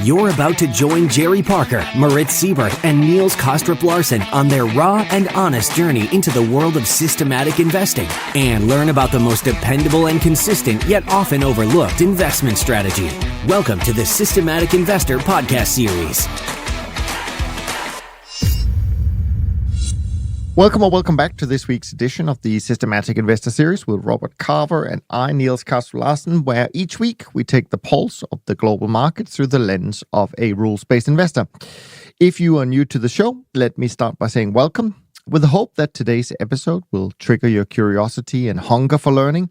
You're about to join Jerry Parker, Moritz Siebert, and Niels Larsen on their raw and honest journey into the world of systematic investing and learn about the most dependable and consistent yet often overlooked investment strategy. Welcome to the Systematic Investor podcast series. Welcome back to this week's edition of the Systematic Investor Series with Robert Carver and I, Niels Larsen, where each week we take the pulse of the global market through the lens of a rules-based investor. If you are new to the show, let me start by saying welcome, with the hope that today's episode will trigger your curiosity and hunger for learning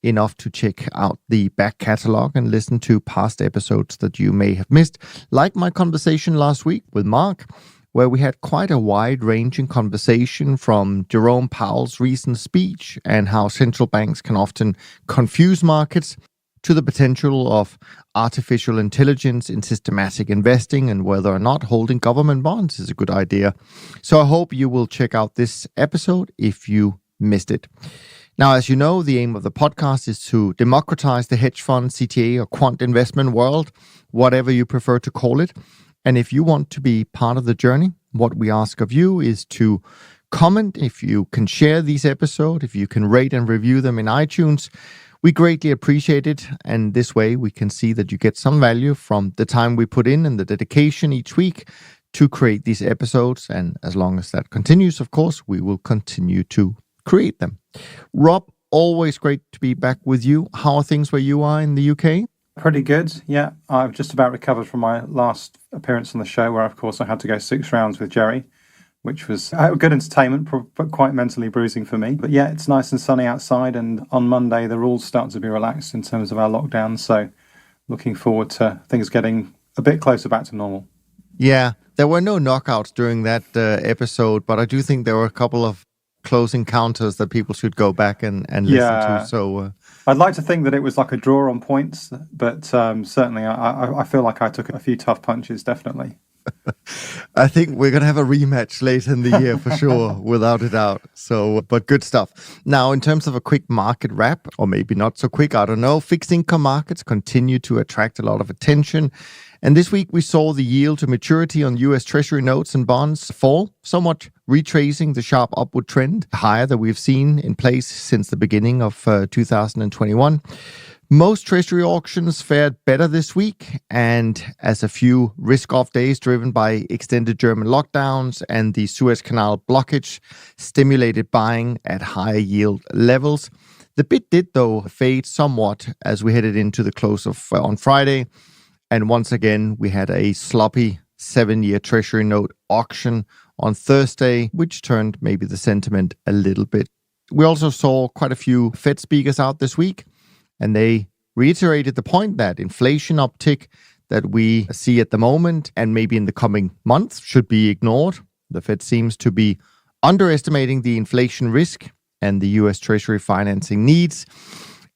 enough to check out the back catalog and listen to past episodes that you may have missed, like my conversation last week with Mark, where we had quite a wide-ranging conversation from Jerome Powell's recent speech and how central banks can often confuse markets to the potential of artificial intelligence in systematic investing and whether or not holding government bonds is a good idea. So I hope you will check out this episode if you missed it. Now, as you know, the aim of the podcast is to democratize the hedge fund, CTA, or quant investment world, whatever you prefer to call it. And if you want to be part of the journey, what we ask of you is to comment, if you can share these episodes, if you can rate and review them in iTunes. We greatly appreciate it. And this way we can see that you get some value from the time we put in and the dedication each week to create these episodes. And as long as that continues, of course, we will continue to create them. Rob, always great to be back with you. How are things where you are in the UK? Pretty good, yeah. I've just about recovered from my last appearance on the show where, of course, I had to go 6 rounds with Jerry, which was good entertainment, but quite mentally bruising for me. But yeah, it's nice and sunny outside, and on Monday, the rules start to be relaxed in terms of our lockdown. So looking forward to things getting a bit closer back to normal. Yeah, there were no knockouts during that episode, but I do think there were a couple of close encounters that people should go back and listen to. So I'd like to think that it was like a draw on points, but certainly I feel like I took a few tough punches, definitely. I think we're going to have a rematch later in the year for sure, without a doubt. So, but good stuff. Now, in terms of a quick market wrap, or maybe not so quick, I don't know, fixed income markets continue to attract a lot of attention. And this week we saw the yield to maturity on US Treasury notes and bonds fall, somewhat retracing the sharp upward trend higher that we've seen in place since the beginning of 2021. Most Treasury auctions fared better this week, and as a few risk-off days driven by extended German lockdowns and the Suez Canal blockage stimulated buying at higher yield levels. The bid did, though, fade somewhat as we headed into the close of on Friday. And once again, we had a sloppy 7-year Treasury note auction on Thursday, which turned maybe the sentiment a little bit. We also saw quite a few Fed speakers out this week, and they reiterated the point that inflation uptick that we see at the moment and maybe in the coming months should be ignored. The Fed seems to be underestimating the inflation risk and the US Treasury financing needs,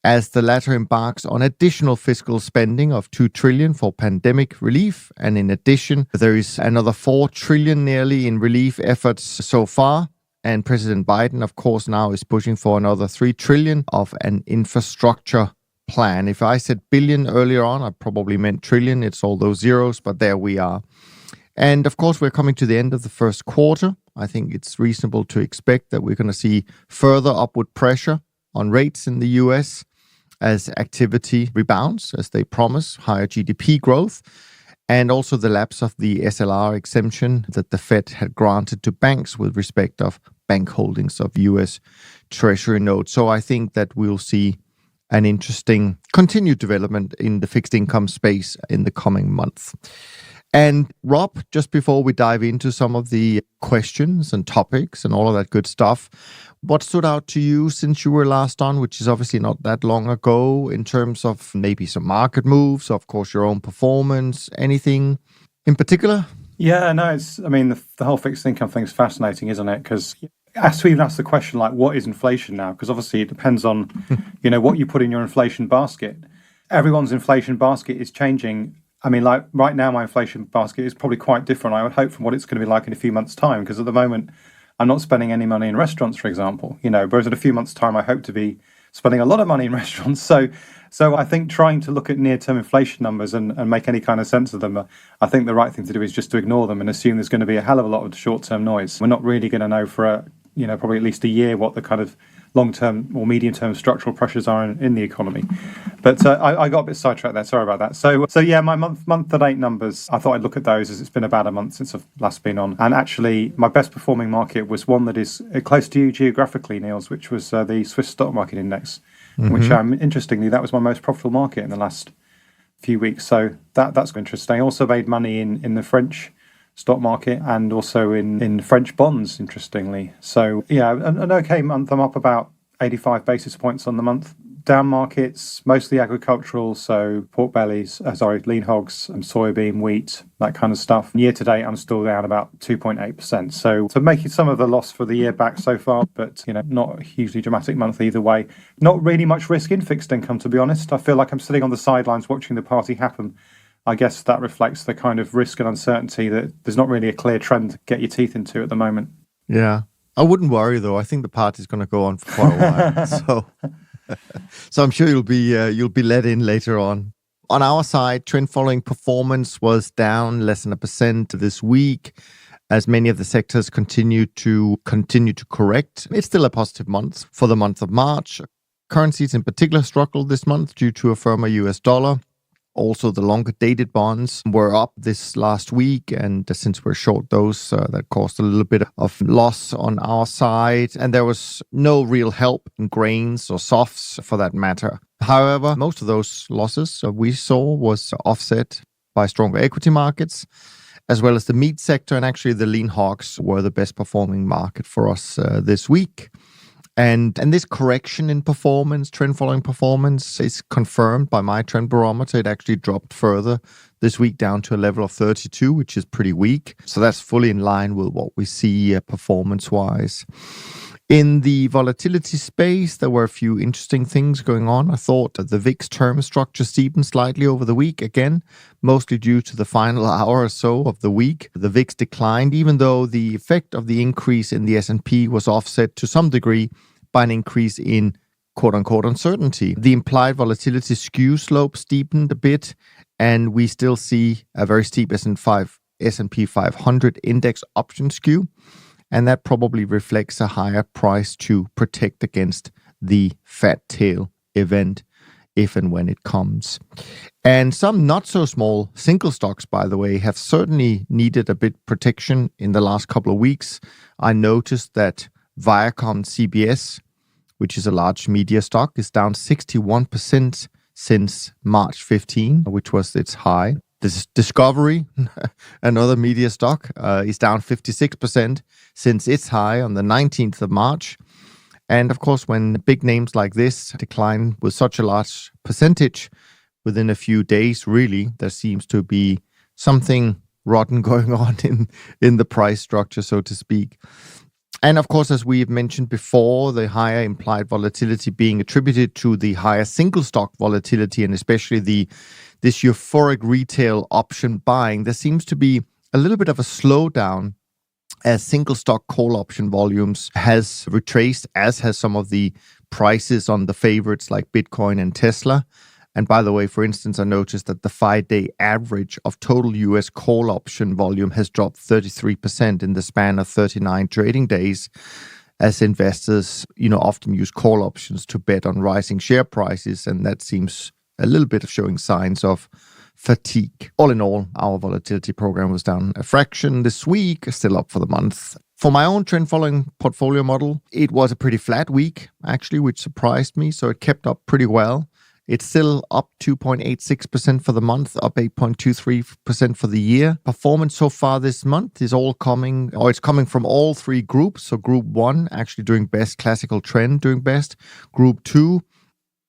as the latter embarks on additional fiscal spending of $2 trillion for pandemic relief. And in addition, there is another $4 trillion nearly in relief efforts so far. And President Biden, of course, now is pushing for another $3 trillion of an infrastructure plan. If I said billion earlier on, I probably meant trillion. It's all those zeros, but there we are. And of course, we're coming to the end of the first quarter. I think it's reasonable to expect that we're going to see further upward pressure on rates in the US as activity rebounds, as they promise, higher GDP growth, and also the lapse of the SLR exemption that the Fed had granted to banks with respect of bank holdings of US Treasury notes. So I think that we'll see an interesting continued development in the fixed income space in the coming months. And Rob, just before we dive into some of the questions and topics and all of that good stuff, what stood out to you since you were last on, which is obviously not that long ago, in terms of maybe some market moves, of course, your own performance, anything in particular? Yeah, no, the whole fixed income thing is fascinating, isn't it? Because to even ask the question, like, what is inflation now? Because obviously it depends on, what you put in your inflation basket. Everyone's inflation basket is changing. I mean, like right now, my inflation basket is probably quite different, I would hope, from what it's going to be like in a few months' time. Because at the moment, I'm not spending any money in restaurants, for example. Whereas in a few months' time, I hope to be spending a lot of money in restaurants. So I think trying to look at near-term inflation numbers and make any kind of sense of them, I think the right thing to do is just to ignore them and assume there's going to be a hell of a lot of short-term noise. We're not really going to know for probably at least a year what the kind of long-term or medium-term structural pressures are in the economy. But I got a bit sidetracked there. Sorry about that. So yeah, my month-to-date numbers, I thought I'd look at those as it's been about a month since I've last been on. And actually, my best performing market was one that is close to you geographically, Niels, which was the Swiss stock market index, which interestingly, that was my most profitable market in the last few weeks. So that's interesting. I also made money in the French stock market and also in French bonds, interestingly. So yeah, an okay month. I'm up about 85 basis points on the month. Down markets, mostly agricultural, so pork bellies, lean hogs, soybean, wheat, that kind of stuff. Year to date, I'm still down about 2.8%. So making some of the loss for the year back so far, but not a hugely dramatic month either way. Not really much risk in fixed income, to be honest. I feel like I'm sitting on the sidelines watching the party happen. I guess that reflects the kind of risk and uncertainty that there's not really a clear trend to get your teeth into at the moment. Yeah. I wouldn't worry, though. I think the party's going to go on for quite a while. So I'm sure you'll be let in later on. On our side, trend following performance was down less than 1% this week, as many of the sectors continue to correct. It's still a positive month for the month of March. Currencies in particular struggled this month due to a firmer US dollar. Also, the longer dated bonds were up this last week, and since we're short those, that caused a little bit of loss on our side. And there was no real help in grains or softs for that matter. However, most of those losses we saw was offset by stronger equity markets, as well as the meat sector. And actually, the lean hogs were the best performing market for us this week. And this correction in performance, trend following performance, is confirmed by my trend barometer. It actually dropped further this week down to a level of 32, which is pretty weak. So that's fully in line with what we see performance-wise. In the volatility space, there were a few interesting things going on. I thought that the VIX term structure steepened slightly over the week, again, mostly due to the final hour or so of the week. The VIX declined, even though the effect of the increase in the S&P was offset to some degree by an increase in quote-unquote uncertainty. The implied volatility skew slope steepened a bit, and we still see a very steep S&P 500 index option skew. And that probably reflects a higher price to protect against the fat tail event if and when it comes. And some not so small single stocks, by the way, have certainly needed a bit protection in the last couple of weeks. I noticed that Viacom CBS, which is a large media stock, is down 61% since March 15, which was its high. This Discovery, another media stock, is down 56% since its high on the 19th of March. And of course, when big names like this decline with such a large percentage within a few days, really, there seems to be something rotten going on in the price structure, so to speak. And of course, as we've mentioned before, the higher implied volatility being attributed to the higher single stock volatility, and especially this euphoric retail option buying, there seems to be a little bit of a slowdown as single stock call option volumes has retraced, as has some of the prices on the favorites like Bitcoin and Tesla. And by the way, for instance, I noticed that the 5-day average of total US call option volume has dropped 33% in the span of 39 trading days, as investors, often use call options to bet on rising share prices, and that seems a little bit of showing signs of fatigue. All in all, our volatility program was down a fraction this week, still up for the month. For my own trend following portfolio model, it was a pretty flat week, actually, which surprised me. So it kept up pretty well. It's still up 2.86% for the month, up 8.23% for the year. Performance so far this month is it's coming from all three groups. So group 1 actually doing best, classical trend doing best. Group 2,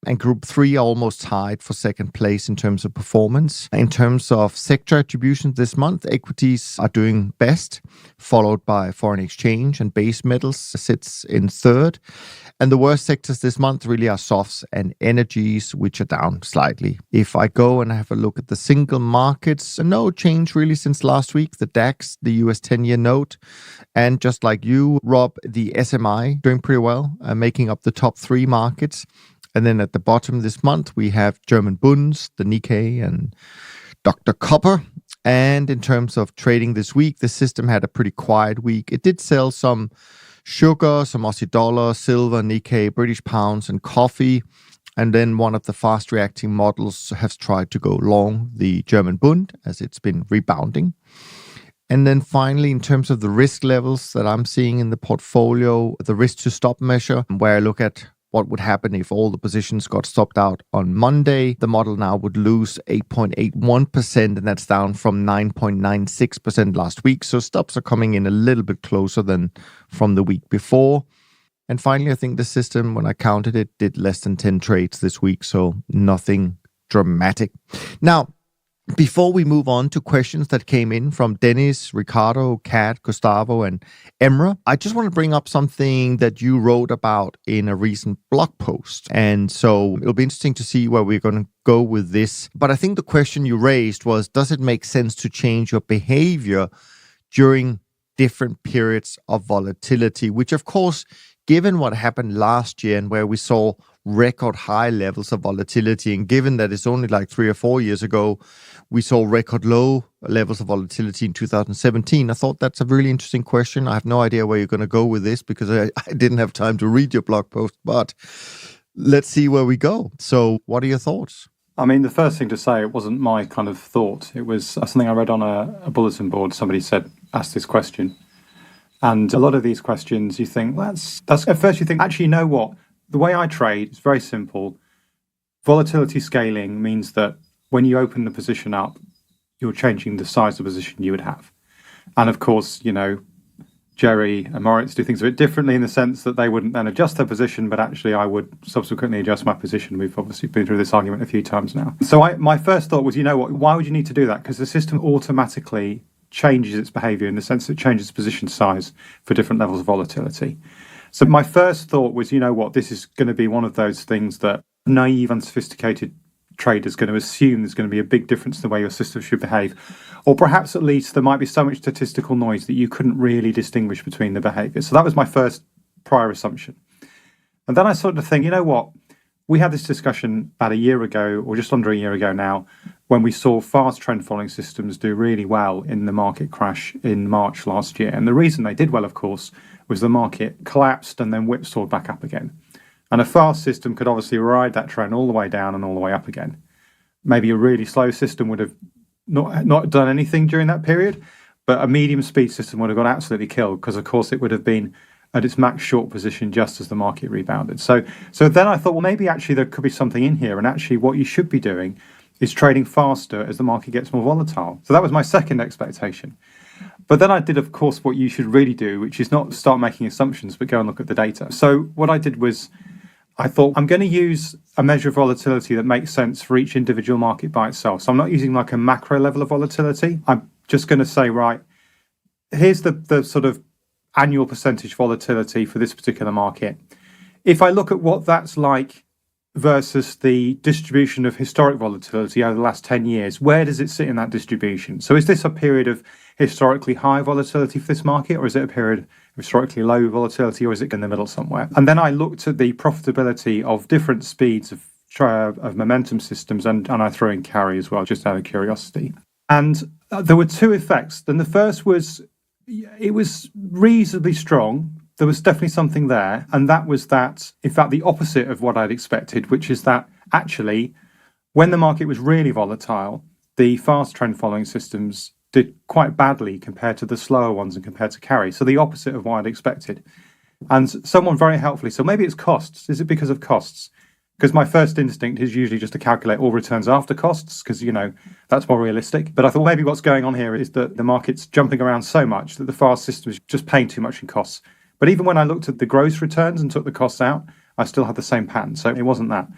and Group 3 are almost tied for second place in terms of performance. In terms of sector attributions this month, equities are doing best, followed by foreign exchange, and base metals sits in third. And the worst sectors this month really are softs and energies, which are down slightly. If I go and have a look at the single markets, no change really since last week. The DAX, the US 10-year note, and just like you, Rob, the SMI doing pretty well, making up the top three markets. And then at the bottom this month, we have German Bunds, the Nikkei, and Dr. Copper. And in terms of trading this week, the system had a pretty quiet week. It did sell some sugar, some Aussie dollar, silver, Nikkei, British pounds, and coffee. And then one of the fast reacting models has tried to go long the German Bund as it's been rebounding. And then finally, in terms of the risk levels that I'm seeing in the portfolio, the risk to stop measure, where I look at what would happen if all the positions got stopped out on Monday, the model now would lose 8.81%, and that's down from 9.96% last week. So stops are coming in a little bit closer than from the week before. And finally, I think the system, when I counted it, did less than 10 trades this week, so nothing dramatic. Now, before we move on to questions that came in from Dennis, Ricardo, Kat, Gustavo, and Emra, I just want to bring up something that you wrote about in a recent blog post. And so it'll be interesting to see where we're going to go with this. But I think the question you raised was, does it make sense to change your behavior during different periods of volatility? Which, of course, given what happened last year and where we saw record high levels of volatility, and given that it's only like 3 or 4 years ago, we saw record low levels of volatility in 2017. I thought that's a really interesting question. I have no idea where you're going to go with this because I didn't have time to read your blog post, but let's see where we go. So what are your thoughts? I mean, the first thing to say, it wasn't my kind of thought. It was something I read on a bulletin board. Somebody asked this question. And a lot of these questions, you think, well, that's at first you think, actually, you know what? The way I trade is very simple. Volatility scaling means that when you open the position up, you're changing the size of the position you would have. And of course, you know, Jerry and Moritz do things a bit differently in the sense that they wouldn't then adjust their position, but actually I would subsequently adjust my position. We've obviously been through this argument a few times now. So my first thought was, you know what, why would you need to do that? Because the system automatically changes its behavior in the sense that it changes position size for different levels of volatility. So my first thought was, you know what, this is going to be one of those things that naive, unsophisticated traders going to assume there's going to be a big difference in the way your system should behave. Or perhaps at least there might be so much statistical noise that you couldn't really distinguish between the behaviors. So that was my first prior assumption. And then I started to think, you know what, we had this discussion about a year ago, or just under a year ago now, when we saw fast trend following systems do really well in the market crash in March last year. And the reason they did well, of course, was the market collapsed and then whipsawed back up again. And a fast system could obviously ride that trend all the way down and all the way up again. Maybe a really slow system would have not done anything during that period, but a medium speed system would have got absolutely killed because, of course, it would have been at its max short position just as the market rebounded. So then I thought, well, maybe actually there could be something in here, and actually what you should be doing is trading faster as the market gets more volatile. So that was my second expectation. But then I did, of course, what you should really do, which is not start making assumptions, but go and look at the data. So what I did was I thought, I'm going to use a measure of volatility that makes sense for each individual market by itself. So I'm not using like a macro level of volatility. I'm just going to say, right, here's the sort of annual percentage volatility for this particular market. If I look at what that's like versus the distribution of historic volatility over the last 10 years, where does it sit in that distribution? So is this a period of historically high volatility for this market, or is it a period of historically low volatility, or is it in the middle somewhere? And then I looked at the profitability of different speeds of momentum systems, and I threw in carry as well, just out of curiosity. And there were two effects. Then the first was, it was reasonably strong. There was definitely something there, and that was that, in fact, the opposite of what I'd expected, which is that actually, when the market was really volatile, the fast trend following systems did quite badly compared to the slower ones and compared to carry. So the opposite of what I'd expected. And someone very helpfully, so maybe it's costs. Is it because of costs? Because my first instinct is usually just to calculate all returns after costs, because, you know, that's more realistic. But I thought maybe what's going on here is that the market's jumping around so much that the fast system is just paying too much in costs. But even when I looked at the gross returns and took the costs out, I still had the same pattern. So it wasn't that.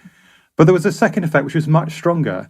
But there was a second effect, which was much stronger,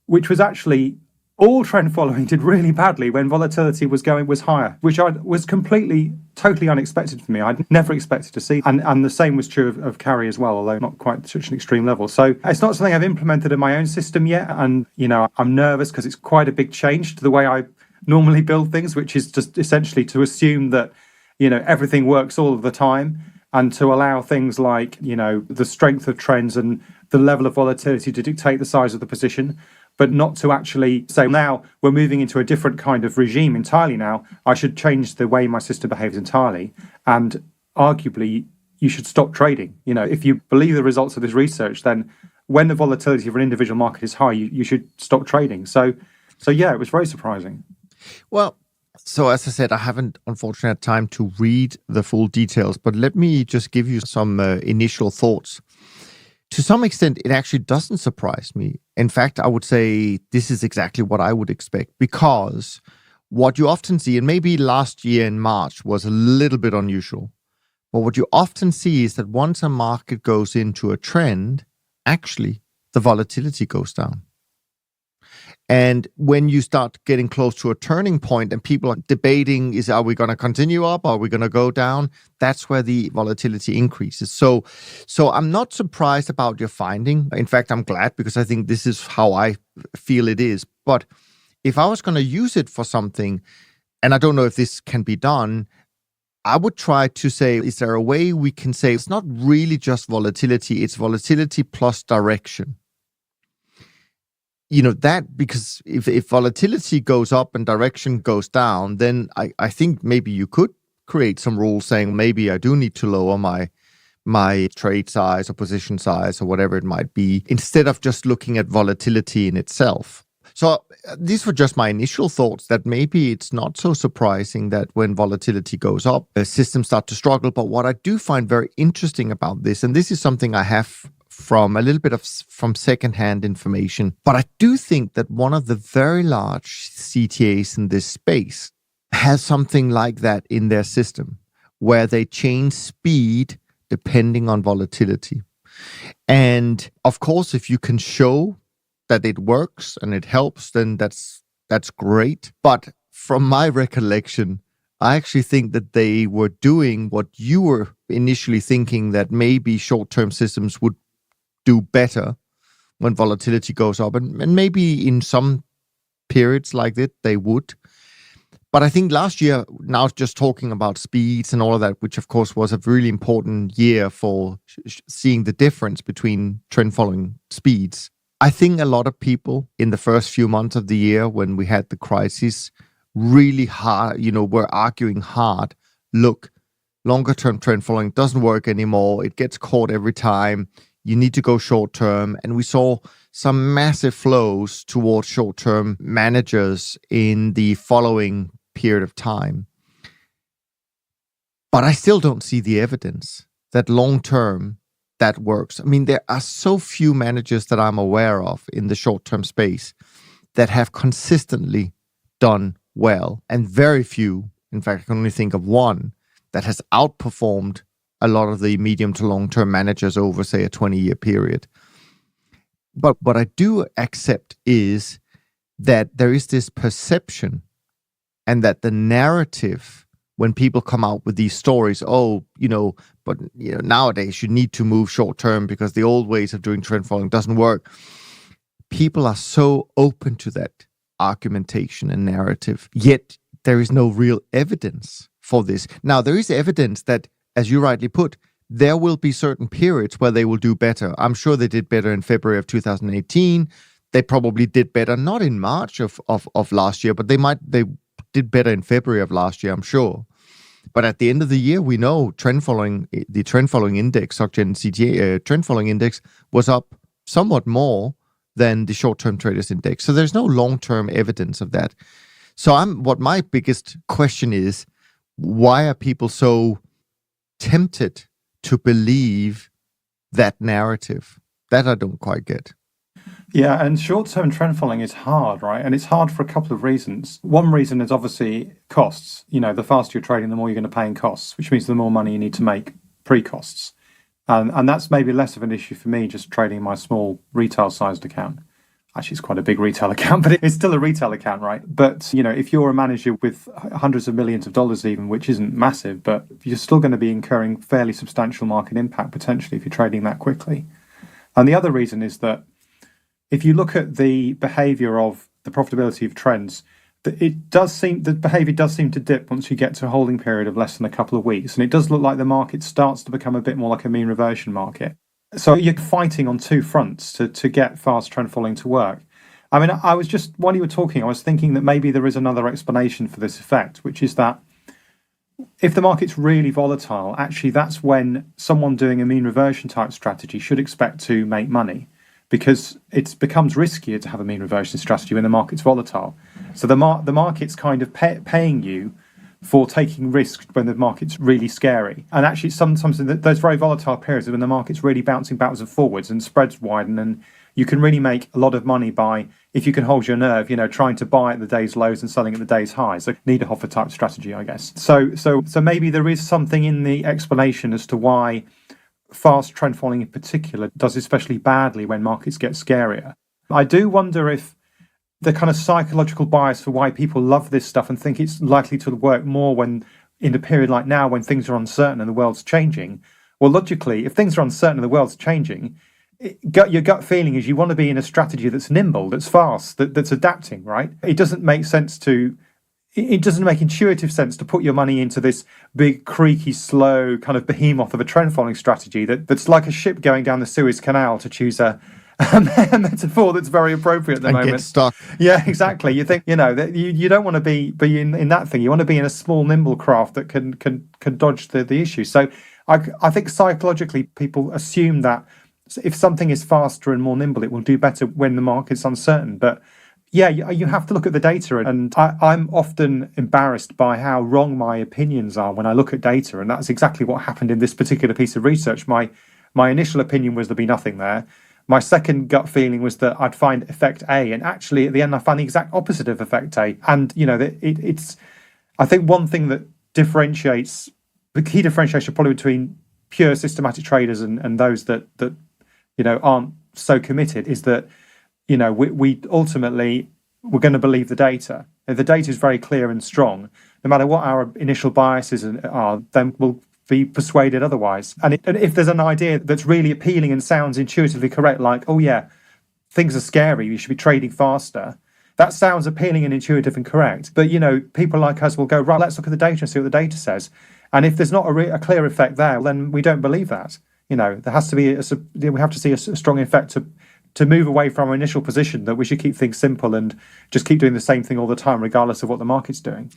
which was actually all trend following did really badly when volatility was higher, which was totally unexpected for me. I'd never expected to see. And the same was true of carry as well, although not quite such an extreme level. So it's not something I've implemented in my own system yet. And, I'm nervous because it's quite a big change to the way I normally build things, which is just essentially to assume that, everything works all of the time, and to allow things like, the strength of trends and the level of volatility to dictate the size of the position, but not to actually say, now we're moving into a different kind of regime entirely now. I should change the way my system behaves entirely. And arguably, you should stop trading. If you believe the results of this research, then when the volatility of an individual market is high, you should stop trading. So yeah, it was very surprising. Well, so as I said, I haven't unfortunately had time to read the full details, but let me just give you some initial thoughts. To some extent, it actually doesn't surprise me. In fact, I would say this is exactly what I would expect, because what you often see, and maybe last year in March was a little bit unusual, but what you often see is that once a market goes into a trend, actually the volatility goes down. And when you start getting close to a turning point and people are debating, are we going to continue up? Are we going to go down? That's where the volatility increases. So I'm not surprised about your finding. In fact, I'm glad, because I think this is how I feel it is. But if I was going to use it for something, and I don't know if this can be done, I would try to say, is there a way we can say it's not really just volatility, it's volatility plus direction? That, because if volatility goes up and direction goes down, then I think maybe you could create some rules saying maybe I do need to lower my trade size or position size or whatever it might be, instead of just looking at volatility in itself. So these were just my initial thoughts, that maybe it's not so surprising that when volatility goes up, systems start to struggle. But what I do find very interesting about this, and this is something I have from a little bit from secondhand information, but I do think that one of the very large CTAs in this space has something like that in their system, where they change speed depending on volatility. And of course, if you can show that it works and it helps, then that's great. But from my recollection, I actually think that they were doing what you were initially thinking, that maybe short-term systems would do better when volatility goes up. And maybe in some periods like that, they would. But I think last year, now just talking about speeds and all of that, which of course was a really important year for seeing the difference between trend following speeds. I think a lot of people in the first few months of the year when we had the crisis really hard, were arguing hard. Look, longer term trend following doesn't work anymore. It gets caught every time. You need to go short term. And we saw some massive flows towards short term managers in the following period of time. But I still don't see the evidence that long term that works. I mean, there are so few managers that I'm aware of in the short term space that have consistently done well, and very few, in fact, I can only think of one, that has outperformed a lot of the medium to long-term managers over, say, a 20-year period. But what I do accept is that there is this perception, and that the narrative, when people come out with these stories, nowadays you need to move short-term because the old ways of doing trend following doesn't work. People are so open to that argumentation and narrative, yet there is no real evidence for this. Now, there is evidence that, as you rightly put, there will be certain periods where they will do better. I'm sure they did better in February of 2018. They probably did better, not in March of last year, but they did better in February of last year, I'm sure. But at the end of the year, we know the trend following index, SocGen CTA trend following index, was up somewhat more than the short-term traders index. So there's no long-term evidence of that. So what my biggest question is, why are people so tempted to believe that narrative? That I don't quite get. Yeah, and short-term trend following is hard, right? And it's hard for a couple of reasons. One reason is obviously costs. The faster you're trading, the more you're going to pay in costs, which means the more money you need to make pre-costs. And that's maybe less of an issue for me just trading my small retail-sized account. Actually, it's quite a big retail account, but it's still a retail account, right? But, if you're a manager with hundreds of millions of dollars even, which isn't massive, but you're still going to be incurring fairly substantial market impact potentially if you're trading that quickly. And the other reason is that if you look at the behavior of the profitability of trends, the behavior does seem to dip once you get to a holding period of less than a couple of weeks. And it does look like the market starts to become a bit more like a mean reversion market. So you're fighting on two fronts to get fast trend following to work. I mean, I was just, while you were talking, I was thinking that maybe there is another explanation for this effect, which is that if the market's really volatile, actually that's when someone doing a mean reversion type strategy should expect to make money, because it becomes riskier to have a mean reversion strategy when the market's volatile. So the market's kind of paying you for taking risks when the market's really scary. And actually sometimes in those very volatile periods when the market's really bouncing backwards and forwards and spreads widen, and you can really make a lot of money by, if you can hold your nerve, trying to buy at the day's lows and selling at the day's highs. So Niederhofer type strategy, I guess. So maybe there is something in the explanation as to why fast trend following in particular does especially badly when markets get scarier. I do wonder if the kind of psychological bias for why people love this stuff and think it's likely to work more when in a period like now when things are uncertain and the world's changing. Well, logically, if things are uncertain and the world's changing, your gut feeling is you want to be in a strategy that's nimble, that's fast, that's adapting, right? It doesn't make intuitive sense to put your money into this big, creaky, slow kind of behemoth of a trend following strategy that's like a ship going down the Suez Canal, to choose a metaphor that's very appropriate at the moment. Get stuck. Yeah, exactly. You think, that you don't want to be in that thing. You want to be in a small, nimble craft that can dodge the issue. So I think psychologically people assume that if something is faster and more nimble, it will do better when the market's uncertain. But yeah, you have to look at the data, and I'm often embarrassed by how wrong my opinions are when I look at data, and that's exactly what happened in this particular piece of research. My initial opinion was there'd be nothing there. My second gut feeling was that I'd find effect A, and actually at the end I found the exact opposite of effect A. And it's I think one thing that differentiates, the key differentiation probably between pure systematic traders and those that aren't so committed, is that we ultimately we're going to believe the data. If the data is very clear and strong, no matter what our initial biases are, then we'll be persuaded otherwise. And if there's an idea that's really appealing and sounds intuitively correct, like, oh yeah, things are scary, you should be trading faster, that sounds appealing and intuitive and correct. But people like us will go, right, let's look at the data and see what the data says. And if there's not a clear effect there, then we don't believe that. There has to be we have to see a strong effect to move away from our initial position that we should keep things simple and just keep doing the same thing all the time, regardless of what the market's doing.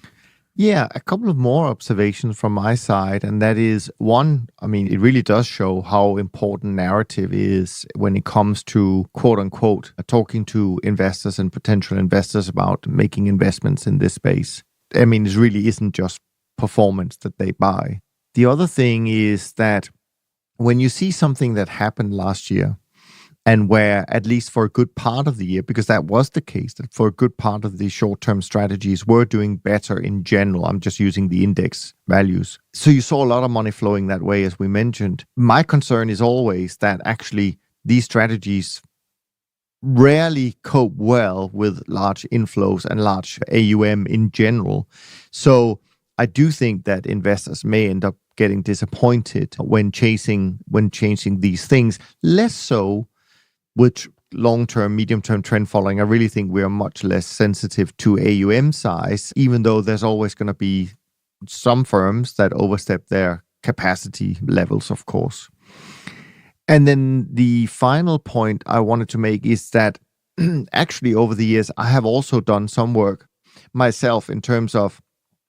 Yeah, a couple of more observations from my side, and that is one, I mean, it really does show how important narrative is when it comes to, quote unquote, talking to investors and potential investors about making investments in this space. I mean, it really isn't just performance that they buy. The other thing is that when you see something that happened last year, and where, at least for a good part of the year, because that was the case, that for a good part of the short-term strategies were doing better in general. I'm just using the index values. So you saw a lot of money flowing that way, as we mentioned. My concern is always that actually these strategies rarely cope well with large inflows and large AUM in general. So I do think that investors may end up getting disappointed when chasing these things, less so with long-term, medium-term trend following. I really think we are much less sensitive to AUM size, even though there's always going to be some firms that overstep their capacity levels, of course. And then the final point I wanted to make is that actually over the years, I have also done some work myself in terms of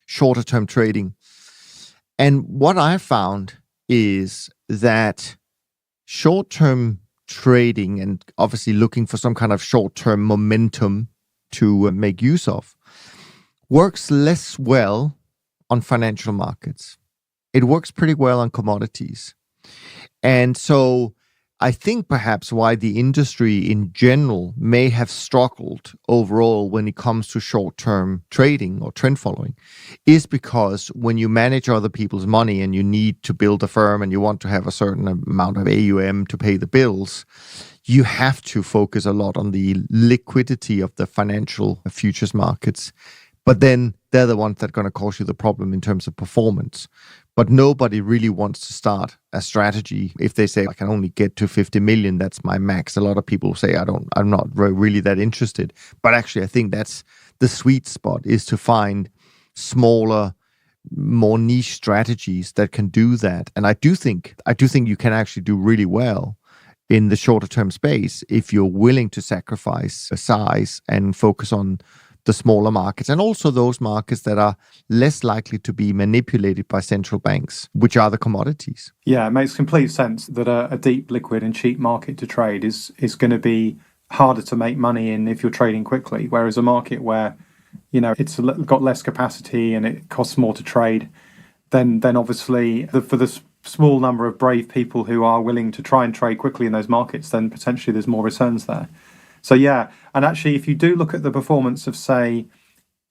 shorter-term trading. And what I found is that short-term trading, and obviously looking for some kind of short-term momentum to make use of, works less well on financial markets. It works pretty well on commodities. And so I think perhaps why the industry in general may have struggled overall when it comes to short-term trading or trend following is because when you manage other people's money and you need to build a firm and you want to have a certain amount of AUM to pay the bills, you have to focus a lot on the liquidity of the financial futures markets. But then they're the ones that are going to cause you the problem in terms of performance. But nobody really wants to start a strategy if they say, I can only get to 50 million, that's my max. A lot of people say, I'm not really that interested. But actually, I think that's the sweet spot, is to find smaller, more niche strategies that can do that. And I do think you can actually do really well in the shorter term space if you're willing to sacrifice size and focus on the smaller markets, and also those markets that are less likely to be manipulated by central banks, which are the commodities. Yeah, it makes complete sense that a deep, liquid and cheap market to trade is going to be harder to make money in if you're trading quickly, whereas a market where, it's got less capacity and it costs more to trade, then obviously for the small number of brave people who are willing to try and trade quickly in those markets, then potentially there's more returns there. So yeah, and actually if you do look at the performance of, say,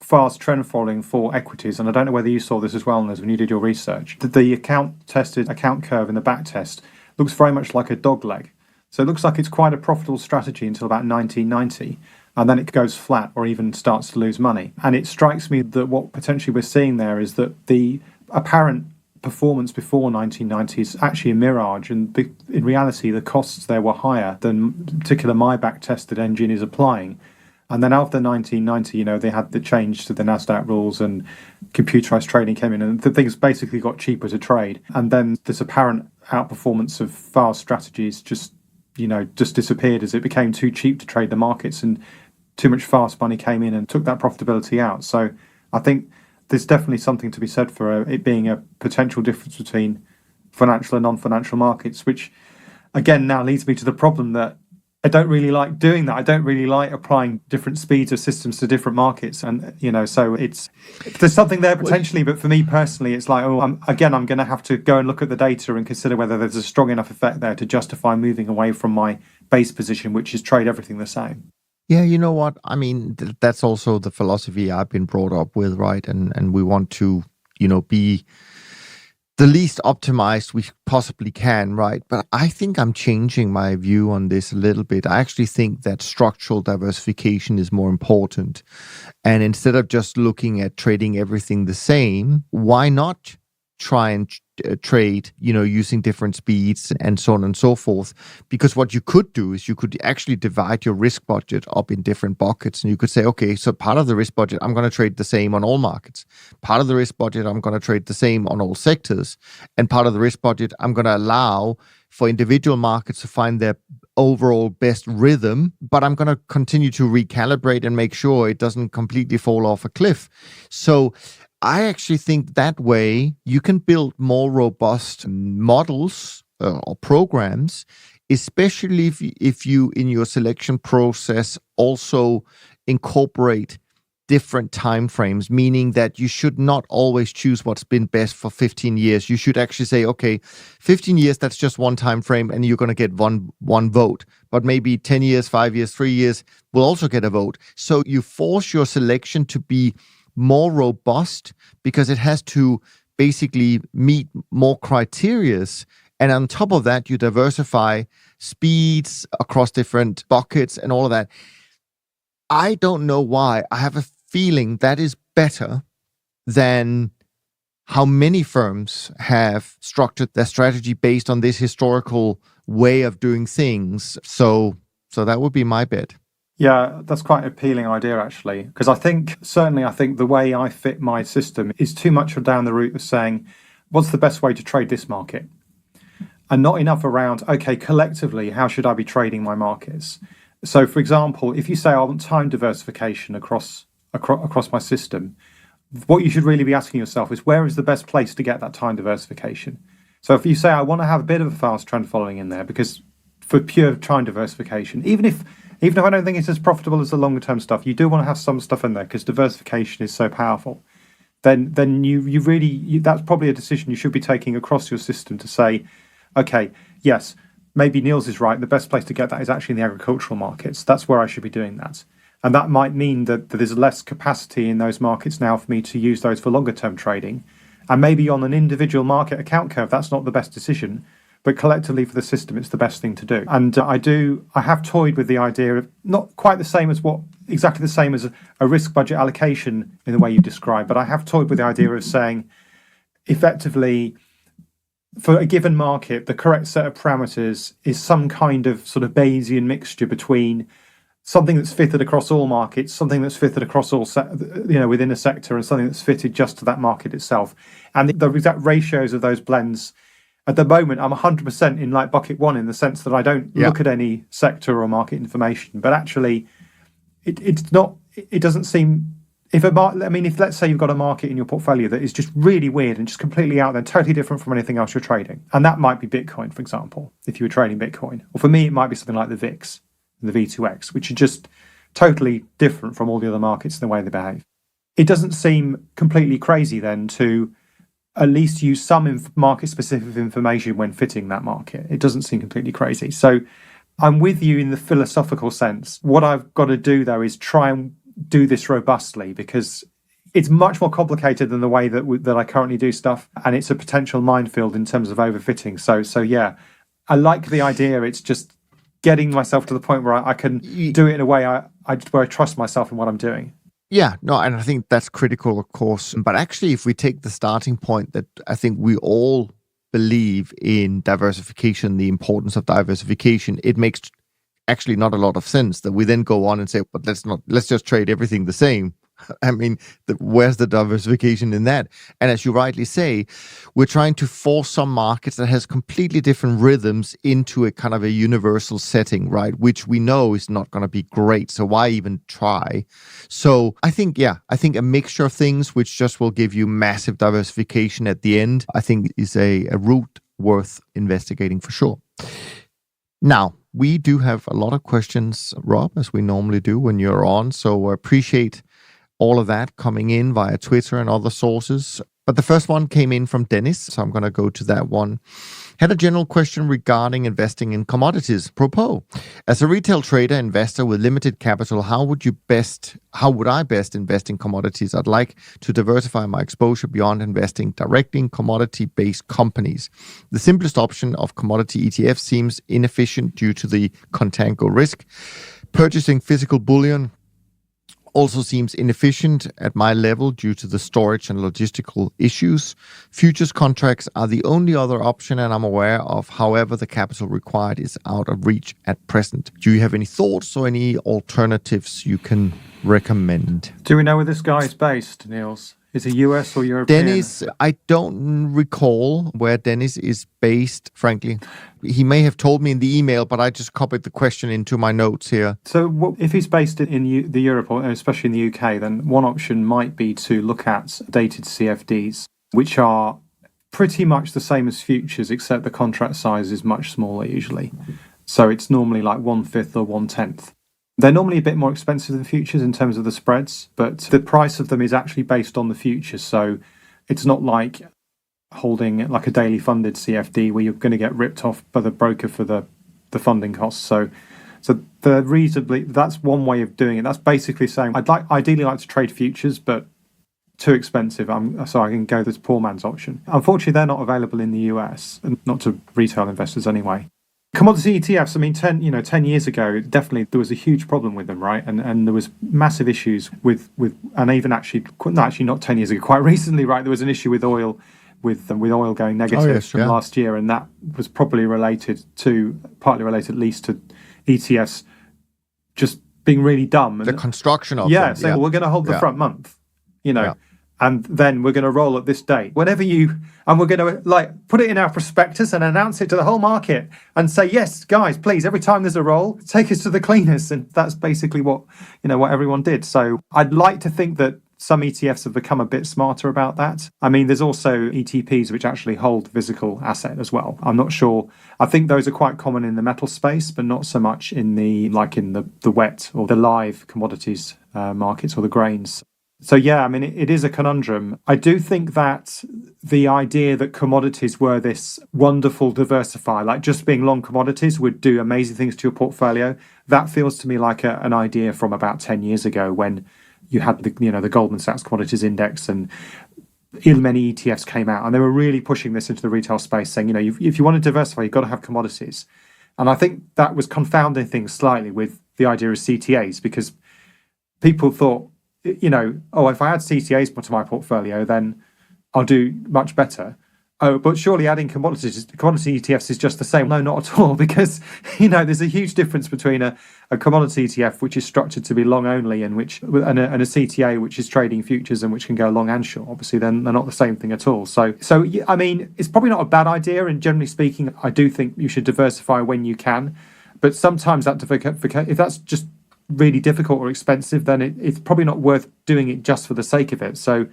fast trend following for equities, and I don't know whether you saw this as well, Niels, when you did your research, the account curve in the back test looks very much like a dog leg. So it looks like it's quite a profitable strategy until about 1990, and then it goes flat or even starts to lose money. And it strikes me that what potentially we're seeing there is that the apparent performance before 1990 is actually a mirage, and in reality the costs there were higher than particular my back tested engine is applying. And then after 1990, they had the change to the NASDAQ rules and computerized trading came in, and the things basically got cheaper to trade. And then this apparent outperformance of fast strategies just disappeared as it became too cheap to trade the markets, and too much fast money came in and took that profitability out. So I think there's definitely something to be said for it being a potential difference between financial and non-financial markets, which again now leads me to the problem that I don't really like doing that. I don't really like applying different speeds of systems to different markets. And, so there's something there potentially, but for me personally, it's like, I'm going to have to go and look at the data and consider whether there's a strong enough effect there to justify moving away from my base position, which is trade everything the same. Yeah, you know what? I mean, that's also the philosophy I've been brought up with, right? And we want to, be the least optimized we possibly can, right? But I think I'm changing my view on this a little bit. I actually think that structural diversification is more important. And instead of just looking at trading everything the same, why not try and trade, using different speeds and so on and so forth? Because what you could do is you could actually divide your risk budget up in different buckets, and you could say, okay, so part of the risk budget, I'm going to trade the same on all markets. Part of the risk budget, I'm going to trade the same on all sectors. And part of the risk budget, I'm going to allow for individual markets to find their overall best rhythm, but I'm going to continue to recalibrate and make sure it doesn't completely fall off a cliff. So I actually think that way you can build more robust models or programs, especially if you in your selection process also incorporate different time frames, meaning that you should not always choose what's been best for 15 years. You should actually say, okay, 15 years, that's just one time frame, and you're going to get one vote. But maybe 10 years, 5 years, 3 years will also get a vote. So you force your selection to be more robust because it has to basically meet more criterias. And on top of that, you diversify speeds across different buckets and all of that. I don't know why. I have a feeling that is better than how many firms have structured their strategy based on this historical way of doing things. So that would be my bet. Yeah, that's quite an appealing idea, actually, because I think the way I fit my system is too much down the route of saying, what's the best way to trade this market? And not enough around, okay, collectively, how should I be trading my markets? So, for example, if you say I want time diversification across my system, what you should really be asking yourself is, where is the best place to get that time diversification? So if you say I want to have a bit of a fast trend following in there, because for pure time diversification, even if I don't think it's as profitable as the longer term stuff, you do want to have some stuff in there because diversification is so powerful. Then you really that's probably a decision you should be taking across your system to say, okay, yes, maybe Niels is right. The best place to get that is actually in the agricultural markets. That's where I should be doing that. And that might mean that there's less capacity in those markets now for me to use those for longer term trading. And maybe on an individual market account curve, that's not the best decision. But collectively for the system, it's the best thing to do. And I have toyed with the idea of not quite exactly the same as a risk budget allocation in the way you described, but I have toyed with the idea of saying, effectively, for a given market, the correct set of parameters is some kind of sort of Bayesian mixture between something that's fitted across all markets, something that's fitted across all, within a sector, and something that's fitted just to that market itself. And the exact ratios of those blends, at the moment, I'm 100% in like bucket one in the sense that I don't look at any sector or market information. But actually, it's not. It doesn't seem. If let's say you've got a market in your portfolio that is just really weird and just completely out there, totally different from anything else you're trading, and that might be Bitcoin, for example, if you were trading Bitcoin, or for me, it might be something like the VIX, the V2X, which are just totally different from all the other markets in the way they behave. It doesn't seem completely crazy then to at least use some market-specific information when fitting that market. It doesn't seem completely crazy. So I'm with you in the philosophical sense. What I've got to do, though, is try and do this robustly, because it's much more complicated than the way that I currently do stuff, and it's a potential minefield in terms of overfitting. So yeah, I like the idea. It's just getting myself to the point where I can do it in a way where I trust myself in what I'm doing. Yeah, no, and I think that's critical, of course. But actually, if we take the starting point that I think we all believe in diversification, the importance of diversification, it makes actually not a lot of sense that we then go on and say, but let's just trade everything the same. I mean, where's the diversification in that? And as you rightly say, we're trying to force some markets that has completely different rhythms into a kind of a universal setting, right? Which we know is not going to be great. So why even try? So I think a mixture of things which just will give you massive diversification at the end, I think is a route worth investigating for sure. Now, we do have a lot of questions, Rob, as we normally do when you're on. So I appreciate all of that coming in via Twitter and other sources. But the first one came in from Dennis, so I'm going to go to that one. Had a general question regarding investing in commodities. Propos, as a retail trader investor with limited capital, how would I best invest in commodities? I'd like to diversify my exposure beyond investing directly in commodity-based companies. The simplest option of commodity ETF seems inefficient due to the contango risk. Purchasing physical bullion also seems inefficient at my level due to the storage and logistical issues. Futures contracts are the only other option, and I'm aware of. However, the capital required is out of reach at present. Do you have any thoughts or any alternatives you can recommend? Do we know where this guy is based, Niels? Is it US or European? Dennis, I don't recall where Dennis is based, frankly. He may have told me in the email, but I just copied the question into my notes here. So if he's based in the Europe, or especially in the UK, then one option might be to look at dated CFDs, which are pretty much the same as futures, except the contract size is much smaller usually. So it's normally like 1/5 or 1/10. They're normally a bit more expensive than futures in terms of the spreads, but the price of them is actually based on the futures. So it's not like holding like a daily funded CFD where you're going to get ripped off by the broker for the funding costs. So that's one way of doing it. That's basically saying ideally like to trade futures, but too expensive. So I can go this poor man's option. Unfortunately, they're not available in the US, and not to retail investors anyway. Commodity ETFs, I mean, 10 years ago, definitely there was a huge problem with them, right? And there was massive issues with and even actually not 10 years ago, quite recently, right? There was an issue with oil, with oil going negative from last year, and that was partly related at least to ETFs just being really dumb. And the construction of them. Saying, well, we're going to hold the front month, and then we're going to roll at this date. And we're going to put it in our prospectus and announce it to the whole market and say, yes, guys, please, every time there's a roll, take us to the cleaners. And that's basically what everyone did. So I'd like to think that some ETFs have become a bit smarter about that. I mean, there's also ETPs which actually hold physical asset as well. I'm not sure. I think those are quite common in the metal space, but not so much in the wet or the live commodities markets or the grains. So, yeah, I mean, it is a conundrum. I do think that the idea that commodities were this wonderful diversifier, like just being long commodities would do amazing things to your portfolio, that feels to me like an idea from about 10 years ago when you had the Goldman Sachs Commodities Index and many ETFs came out, and they were really pushing this into the retail space, saying, if you want to diversify, you've got to have commodities. And I think that was confounding things slightly with the idea of CTAs, because people thought, if I add CTAs to my portfolio, then I'll do much better. Oh, but surely adding commodity ETFs is just the same. No, not at all, because there's a huge difference between a commodity ETF which is structured to be long only and a CTA which is trading futures and which can go long and short. Obviously, then they're not the same thing at all. So I mean, it's probably not a bad idea. And generally speaking, I do think you should diversify when you can. But sometimes that if that's just really difficult or expensive, then it's probably not worth doing it just for the sake of it. So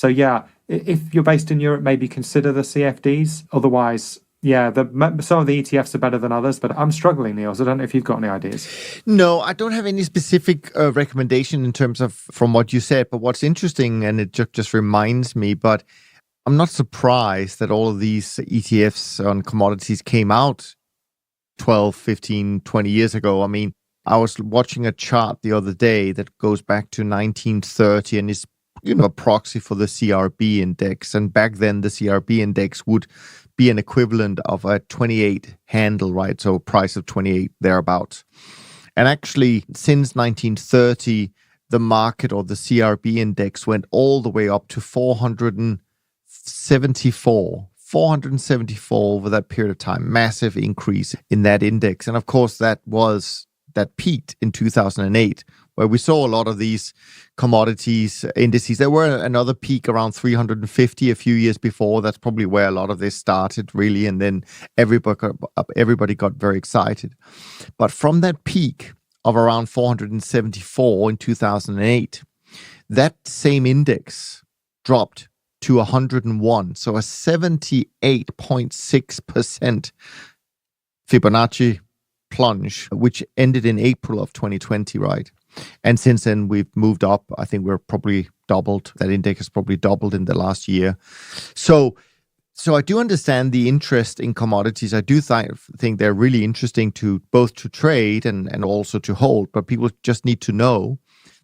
yeah, if you're based in Europe, maybe consider the CFDs. Otherwise, yeah, some of the ETFs are better than others, but I'm struggling, Niels. I don't know if you've got any ideas. No, I don't have any specific recommendation in terms of from what you said, but what's interesting, and it just reminds me, but I'm not surprised that all of these ETFs on commodities came out 12, 15, 20 years ago. I mean, I was watching a chart the other day that goes back to 1930 and is a proxy for the CRB index. And back then, the CRB index would be an equivalent of a 28 handle, right? So a price of 28 thereabouts. And actually, since 1930, the market or the CRB index went all the way up to 474 over that period of time. Massive increase in that index. And of course, that peaked in 2008, where we saw a lot of these commodities indices. There were another peak around 350 a few years before. That's probably where a lot of this started, really. And then everybody got very excited. But from that peak of around 474 in 2008, that same index dropped to 101. So a 78.6% Fibonacci plunge, which ended in April of 2020, right? And since then, we've moved up. I think we're probably doubled. That index has probably doubled in the last year. So I do understand the interest in commodities. I do think they're really interesting to both to trade and also to hold. But people just need to know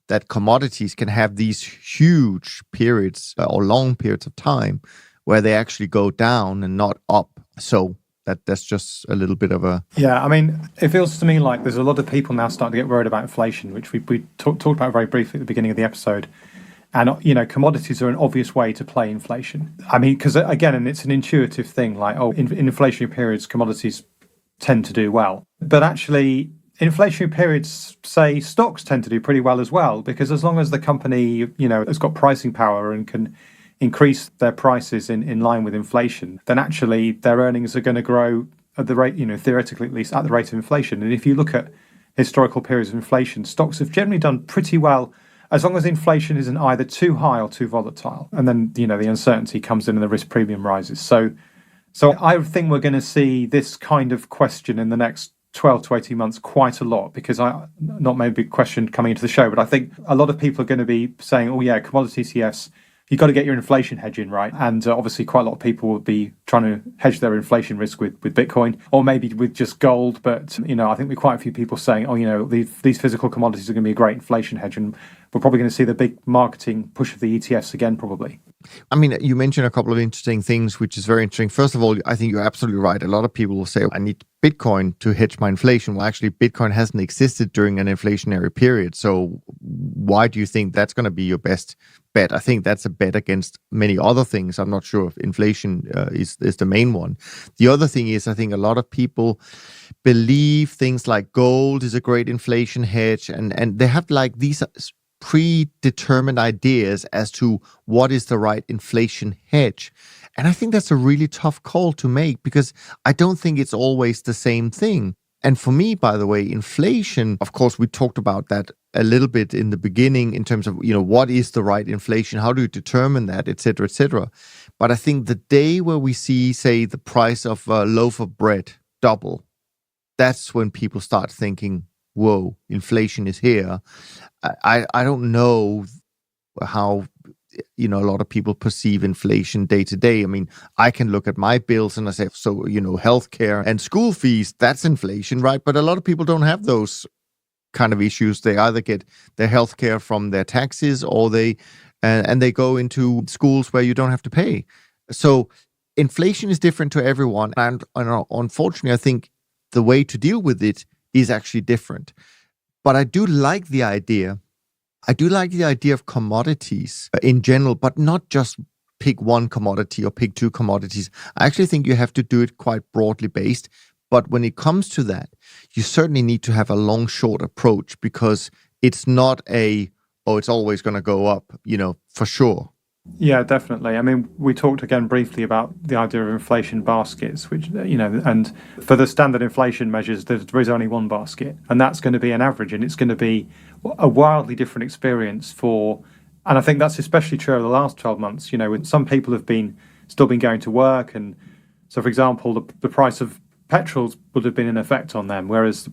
that commodities can have these huge periods or long periods of time where they actually go down and not up. So that's just a little bit of a... Yeah, I mean, it feels to me like there's a lot of people now starting to get worried about inflation, which we talked about very briefly at the beginning of the episode. And, commodities are an obvious way to play inflation. I mean, because, again, and it's an intuitive thing, like, in inflationary periods, commodities tend to do well. But actually, in inflationary periods, say, stocks tend to do pretty well as well, because as long as the company, has got pricing power and can increase their prices in line with inflation, then actually their earnings are going to grow at the rate, theoretically at least, at the rate of inflation. And if you look at historical periods of inflation, stocks have generally done pretty well as long as inflation isn't either too high or too volatile. And then, the uncertainty comes in and the risk premium rises. So I think we're going to see this kind of question in the next 12 to 18 months quite a lot, because not maybe a question coming into the show, but I think a lot of people are going to be saying, oh yeah, commodity ETFs, you've got to get your inflation hedge in, right? And obviously quite a lot of people will be trying to hedge their inflation risk with Bitcoin or maybe with just gold. But, I think we quite a few people saying, oh, these physical commodities are going to be a great inflation hedge. And we're probably going to see the big marketing push of the ETFs again, probably. I mean, you mentioned a couple of interesting things, which is very interesting. First of all, I think you're absolutely right. A lot of people will say, I need Bitcoin to hedge my inflation. Well, actually, Bitcoin hasn't existed during an inflationary period. So why do you think that's going to be your best bet? I think that's a bet against many other things. I'm not sure if inflation is the main one. The other thing is, I think a lot of people believe things like gold is a great inflation hedge, and they have like these predetermined ideas as to what is the right inflation hedge. And I think that's a really tough call to make, because I don't think it's always the same thing. And for me, by the way, inflation, of course, we talked about that a little bit in the beginning in terms of, what is the right inflation? How do you determine that, et cetera, et cetera. But I think the day where we see, say, the price of a loaf of bread double, that's when people start thinking, whoa, inflation is here. I don't know how a lot of people perceive inflation day to day. I mean, I can look at my bills and I say, so, healthcare and school fees, that's inflation, right? But a lot of people don't have those kind of issues. They either get their healthcare from their taxes, or they go into schools where you don't have to pay. So inflation is different to everyone. And unfortunately, I think the way to deal with it is actually different. But I do like the idea of commodities in general, but not just pick one commodity or pick two commodities. I actually think you have to do it quite broadly based. But when it comes to that, you certainly need to have a long-short approach, because it's not it's always going to go up, for sure. Yeah, definitely. I mean, we talked again briefly about the idea of inflation baskets, which, and for the standard inflation measures, there is only one basket, and that's going to be an average, and it's going to be a wildly different experience and I think that's especially true over the last 12 months, when some people have still been going to work. And so, for example, the price of petrol would have been in effect on them, whereas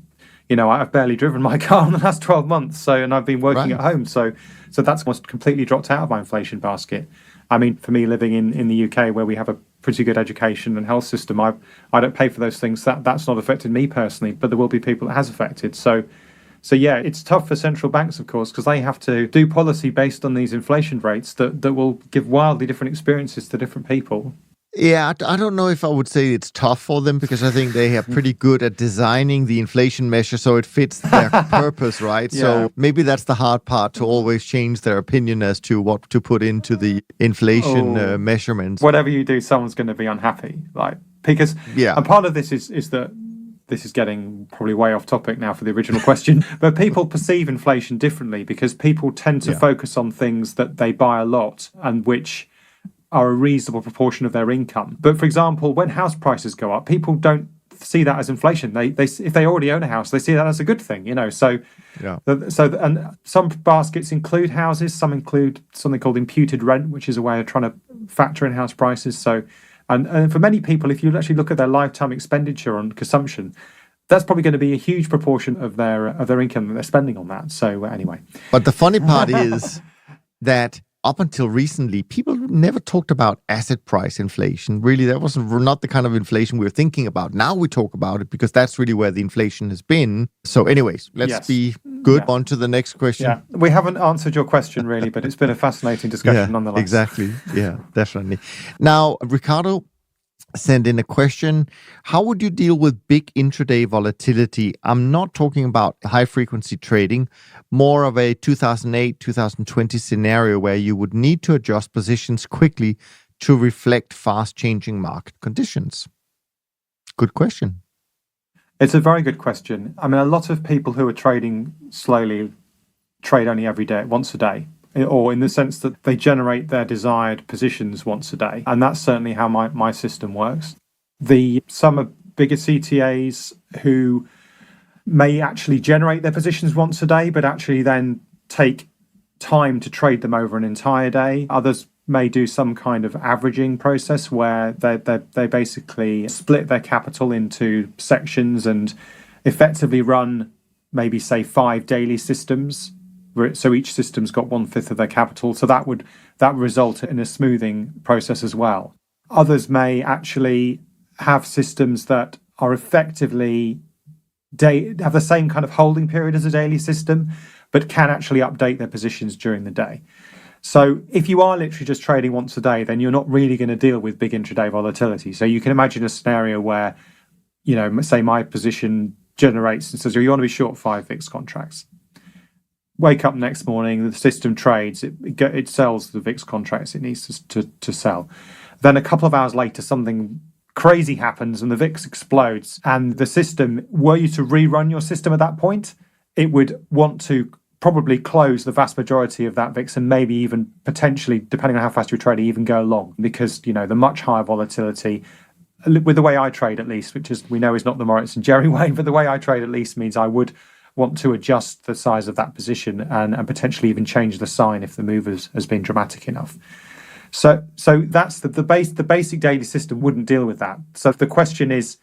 I've barely driven my car in the last 12 months, and I've been working at home, so that's almost completely dropped out of my inflation basket. I mean, for me, living in the UK, where we have a pretty good education and health system, I don't pay for those things. That's not affected me personally, but there will be people it has affected. So yeah, it's tough for central banks, of course, because they have to do policy based on these inflation rates that will give wildly different experiences to different people. Yeah, I don't know if I would say it's tough for them, because I think they are pretty good at designing the inflation measure so it fits their purpose, right? Yeah. So maybe that's the hard part, to always change their opinion as to what to put into the inflation measurements. Whatever you do, someone's going to be unhappy, because and part of this is that this is getting probably way off topic now for the original question, but people perceive inflation differently, because people tend to focus on things that they buy a lot and which are a reasonable proportion of their income. But for example, when house prices go up, people don't see that as inflation. They if they already own a house, they see that as a good thing, and some baskets include houses, some include something called imputed rent, which is a way of trying to factor in house prices. So and for many people, if you actually look at their lifetime expenditure on consumption, that's probably going to be a huge proportion of their income that they're spending on that. So anyway. But the funny part is that up until recently, people never talked about asset price inflation. Really, that was not the kind of inflation we were thinking about. Now we talk about it, because that's really where the inflation has been. So anyways, let's be good. On to the next question. Yeah, we haven't answered your question really, but it's been a fascinating discussion nonetheless. Exactly. Yeah, definitely. Now, Ricardo send in a question. How would you deal with big intraday volatility? I'm not talking about high frequency trading, more of a 2008, 2020 scenario where you would need to adjust positions quickly to reflect fast changing market conditions. Good question. It's a very good question. I mean, a lot of people who are trading slowly trade only every day, once a day, or in the sense that they generate their desired positions once a day. And that's certainly how my system works. Some are bigger CTAs who may actually generate their positions once a day, but actually then take time to trade them over an entire day. Others may do some kind of averaging process where they basically split their capital into sections and effectively run maybe, say, 5 daily systems. So each system's got 1/5 of their capital. So that would result in a smoothing process as well. Others may actually have systems that are effectively have the same kind of holding period as a daily system, but can actually update their positions during the day. So if you are literally just trading once a day, then you're not really going to deal with big intraday volatility. So you can imagine a scenario where, say my position generates and says, you want to be short 5 VIX contracts. Wake up next morning, the system trades, it sells the VIX contracts it needs to sell. Then a couple of hours later, something crazy happens and the VIX explodes. And the system, were you to rerun your system at that point, it would want to probably close the vast majority of that VIX and maybe even potentially, depending on how fast you're trading, even go long, because, the much higher volatility, with the way I trade at least, which is we know is not the Moritz and Jerry way, but the way I trade at least means I would want to adjust the size of that position and potentially even change the sign if the move has been dramatic enough. So that's the basic daily system wouldn't deal with that. So the question is,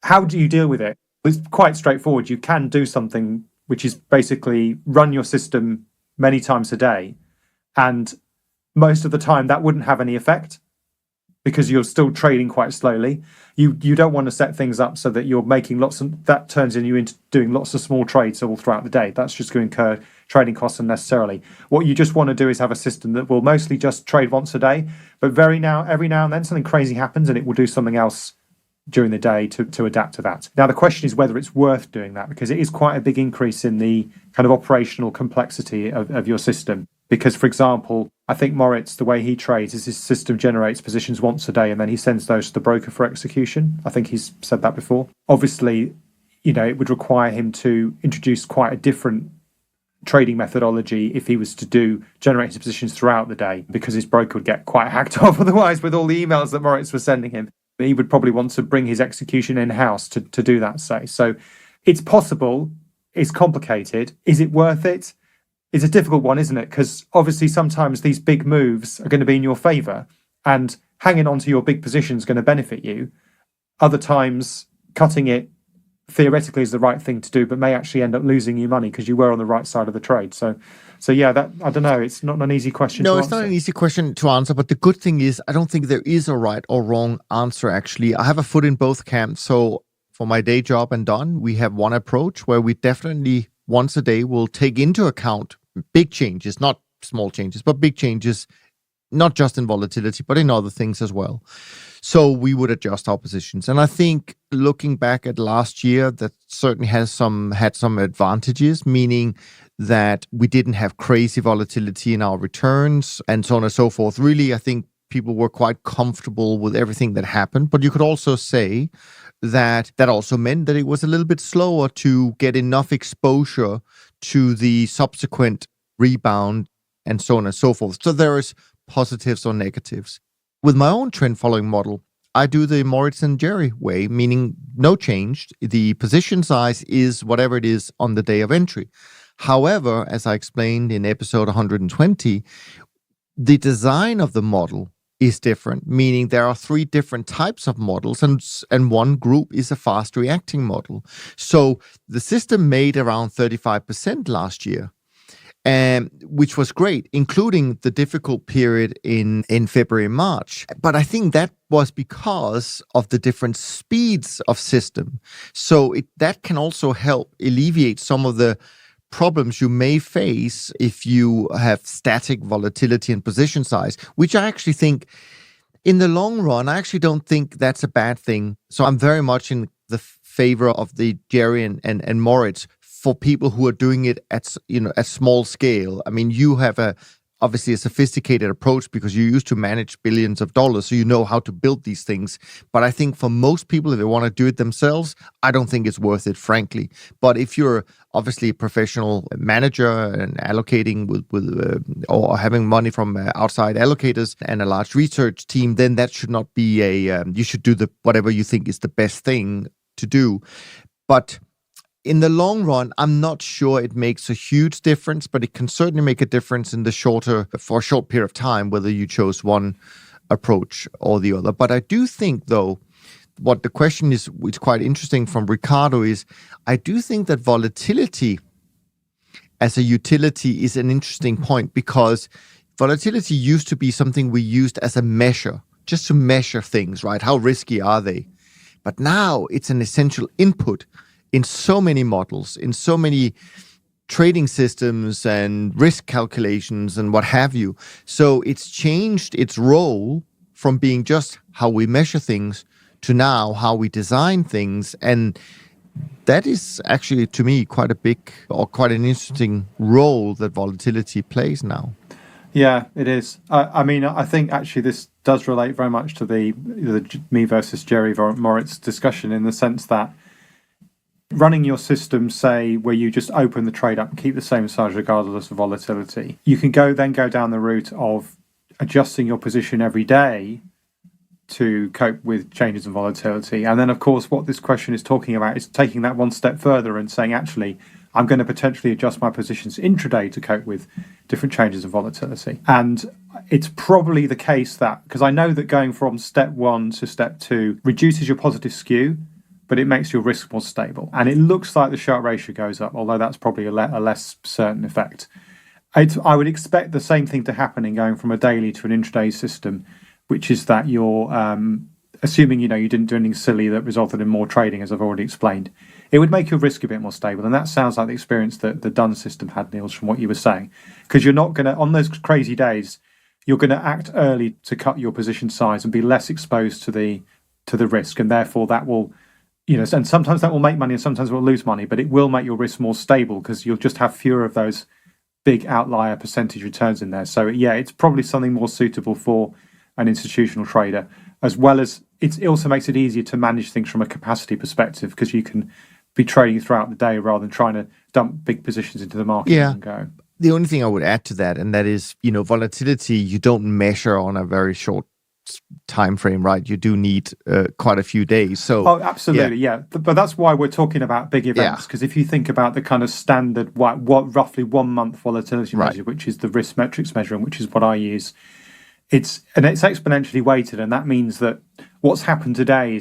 how do you deal with it? It's quite straightforward. You can do something which is basically run your system many times a day And most of the time that wouldn't have any effect because you're still trading quite slowly. You don't want to set things up so that you're making that turns you into doing lots of small trades all throughout the day. That's just going to incur trading costs unnecessarily. What you just want to do is have a system that will mostly just trade once a day, but every now and then something crazy happens and it will do something else during the day to adapt to that. Now, the question is whether it's worth doing that, because it is quite a big increase in the kind of operational complexity of your system. Because, for example, I think Moritz, the way he trades is his system generates positions once a day and then he sends those to the broker for execution. I think he's said that before. Obviously, it would require him to introduce quite a different trading methodology if he was to generate his positions throughout the day, because his broker would get quite hacked off otherwise with all the emails that Moritz was sending him. He would probably want to bring his execution in-house to do that, say. So it's possible, it's complicated. Is it worth it? It's a difficult one, isn't it? Because obviously sometimes these big moves are going to be in your favour and hanging on to your big position is going to benefit you. Other times, cutting it theoretically is the right thing to do, but may actually end up losing you money because you were on the right side of the trade. So yeah, that I don't know. It's not an easy question to answer. No, it's not an easy question to answer, but the good thing is I don't think there is a right or wrong answer, actually. I have a foot in both camps. So for my day job and Don, we have one approach where we definitely once a day will take into account big changes, not small changes, but big changes, not just in volatility, but in other things as well. So we would adjust our positions. And I think looking back at last year, that certainly had some advantages, meaning that we didn't have crazy volatility in our returns and so on and so forth. Really, I think people were quite comfortable with everything that happened. But you could also say that also meant that it was a little bit slower to get enough exposure to the subsequent rebound and so on and so forth. So there is positives or negatives. With my own trend following model, I do the Moritz and Jerry way, meaning no change. The position size is whatever it is on the day of entry. However, as I explained in episode 120, the design of the model is different, meaning there are 3 different types of models, and one group is a fast reacting model. So the system made around 35% last year, which was great, including the difficult period in February, March. But I think that was because of the different speeds of system. So that can also help alleviate some of the problems you may face if you have static volatility and position size, which I actually think in the long run, I actually don't think that's a bad thing. So I'm very much in the favor of the Jerry and Moritz for people who are doing it at small scale. I mean, you have obviously a sophisticated approach because you used to manage billions of dollars, so you know how to build these things. But I think for most people, if they want to do it themselves, I don't think it's worth it, frankly. But if you're obviously a professional manager and allocating or having money from outside allocators and a large research team, then that should not be you should do whatever you think is the best thing to do. But in the long run, I'm not sure it makes a huge difference, but it can certainly make a difference for a short period of time, whether you chose one approach or the other. But I do think, though, what the question is, which is quite interesting from Ricardo, is I do think that volatility as a utility is an interesting point, because volatility used to be something we used as a measure, just to measure things, right? How risky are they? But now it's an essential input in so many models, in so many trading systems and risk calculations and what have you. So it's changed its role from being just how we measure things to now how we design things. And that is actually, to me, quite an interesting role that volatility plays now. Yeah, it is. I mean, I think actually this does relate very much to the me versus Jerry Moritz discussion, in the sense that running your system, say, where you just open the trade up and keep the same size regardless of volatility, you can go down the route of adjusting your position every day to cope with changes in volatility. And then, of course, what this question is talking about is taking that one step further and saying, actually, I'm going to potentially adjust my positions intraday to cope with different changes in volatility. And it's probably the case that, because I know that going from step 1 to step 2 reduces your positive skew, but it makes your risk more stable. And it looks like the Sharpe ratio goes up, although that's probably a less certain effect. I would expect the same thing to happen in going from a daily to an intraday system, which is that you're assuming you didn't do anything silly that resulted in more trading, as I've already explained. It would make your risk a bit more stable, and that sounds like the experience that the Dun system had, Niels, from what you were saying, because you're not going to, on those crazy days, you're going to act early to cut your position size and be less exposed to the risk, and therefore that will, and sometimes that will make money and sometimes it will lose money, but it will make your risk more stable because you'll just have fewer of those big outlier percentage returns in there. So yeah, it's probably something more suitable for an institutional trader, as well as it also makes it easier to manage things from a capacity perspective because you can be trading throughout the day rather than trying to dump big positions into the market and go. The only thing I would add to that, and that is, volatility, you don't measure on a very short time frame, right? You do need quite a few days. So absolutely, yeah. But that's why we're talking about big events, because if you think about the kind of standard, what roughly 1 month volatility measure, which is the risk metrics measuring, which is what I use, it's exponentially weighted, and that means that what's happened today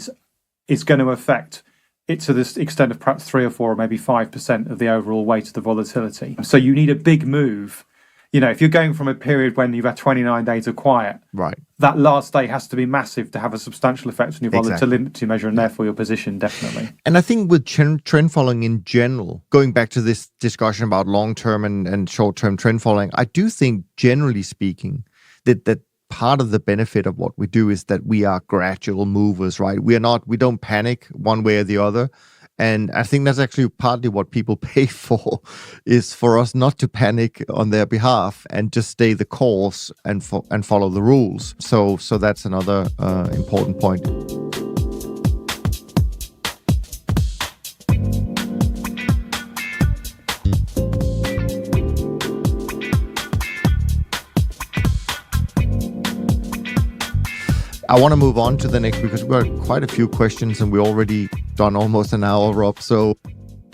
is going to affect it to the extent of perhaps 3 or 4 or maybe 5% of the overall weight of the volatility. So you need a big move. If you're going from a period when you've had 29 days of quiet, right, that last day has to be massive to have a substantial effect on your volatility measure and therefore your position, definitely. And I think with trend following in general, going back to this discussion about long-term and short-term trend following, I do think, generally speaking, that part of the benefit of what we do is that we are gradual movers, right? We don't panic one way or the other. And I think that's actually partly what people pay for, is for us not to panic on their behalf and just stay the course and follow the rules. So that's another important point. I want to move on to the next because we've got quite a few questions and we're already done almost an hour, Rob. So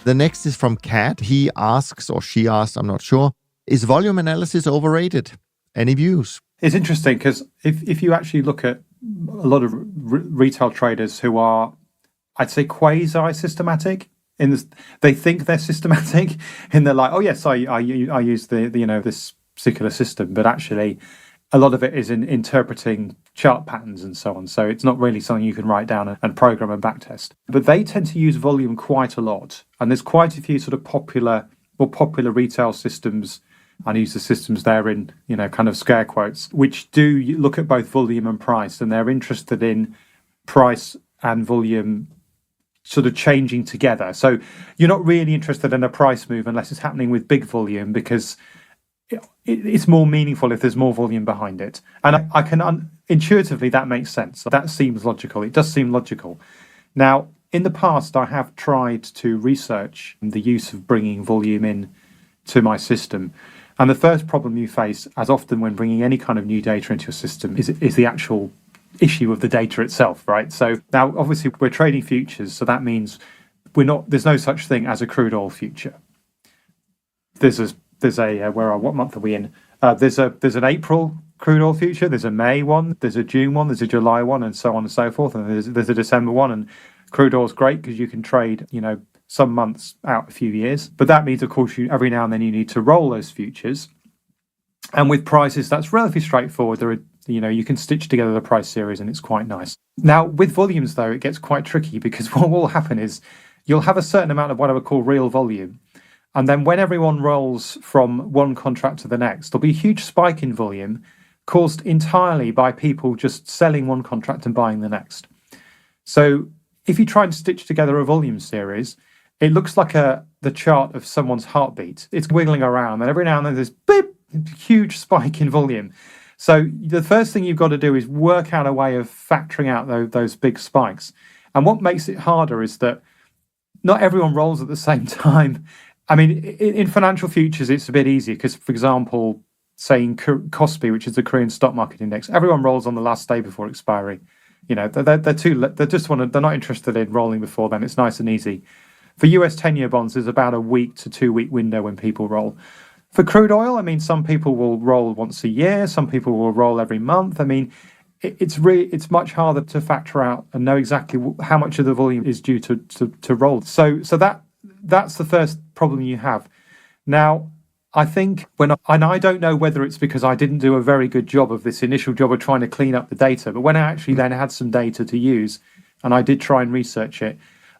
the next is from Kat. He asks, or she asks, I'm not sure, is volume analysis overrated? Any views? It's interesting because if you actually look at a lot of retail traders who are, I'd say, quasi-systematic, they think they're systematic, and they're like, oh yes, I use the this particular system, but actually a lot of it is in interpreting chart patterns and so on. So it's not really something you can write down and program and backtest. But they tend to use volume quite a lot. And there's quite a few sort of popular retail systems, and I use the systems there in, kind of scare quotes, which do look at both volume and price. And they're interested in price and volume sort of changing together. So you're not really interested in a price move unless it's happening with big volume, because it's more meaningful if there's more volume behind it. And I can intuitively, that makes sense. That seems logical. It does seem logical. Now, in the past, I have tried to research the use of bringing volume in to my system. And the first problem you face, as often when bringing any kind of new data into your system, is the actual issue of the data itself, right? So now, obviously, we're trading futures, so that means there's no such thing as a crude oil future. What month are we in? There's an April crude oil future, there's a May one, there's a June one, there's a July one, and so on and so forth. And there's a December one. And crude oil is great because you can trade, some months out a few years. But that means, of course, every now and then you need to roll those futures. And with prices, that's relatively straightforward. You can stitch together the price series, and it's quite nice. Now, with volumes, though, it gets quite tricky because what will happen is you'll have a certain amount of what I would call real volume. And then when everyone rolls from one contract to the next, there'll be a huge spike in volume caused entirely by people just selling one contract and buying the next. So if you try and stitch together a volume series, it looks like the chart of someone's heartbeat. It's wiggling around, and every now and then there's beep, huge spike in volume. So the first thing you've got to do is work out a way of factoring out those big spikes. And what makes it harder is that not everyone rolls at the same time. I mean, in financial futures, it's a bit easier because, for example, saying KOSPI, which is the Korean stock market index, everyone rolls on the last day before expiry. They're not interested in rolling before then. It's nice and easy. For US 10-year bonds, there's about a 1 to 2 week window when people roll. For crude oil, I mean, some people will roll once a year, some people will roll every month. I mean, it's much harder to factor out and know exactly how much of the volume is due to roll. So that's the first problem you have. Now, I think and I don't know whether it's because I didn't do a very good job of this initial job of trying to clean up the data, but when I actually then had some data to use and I did try and research it,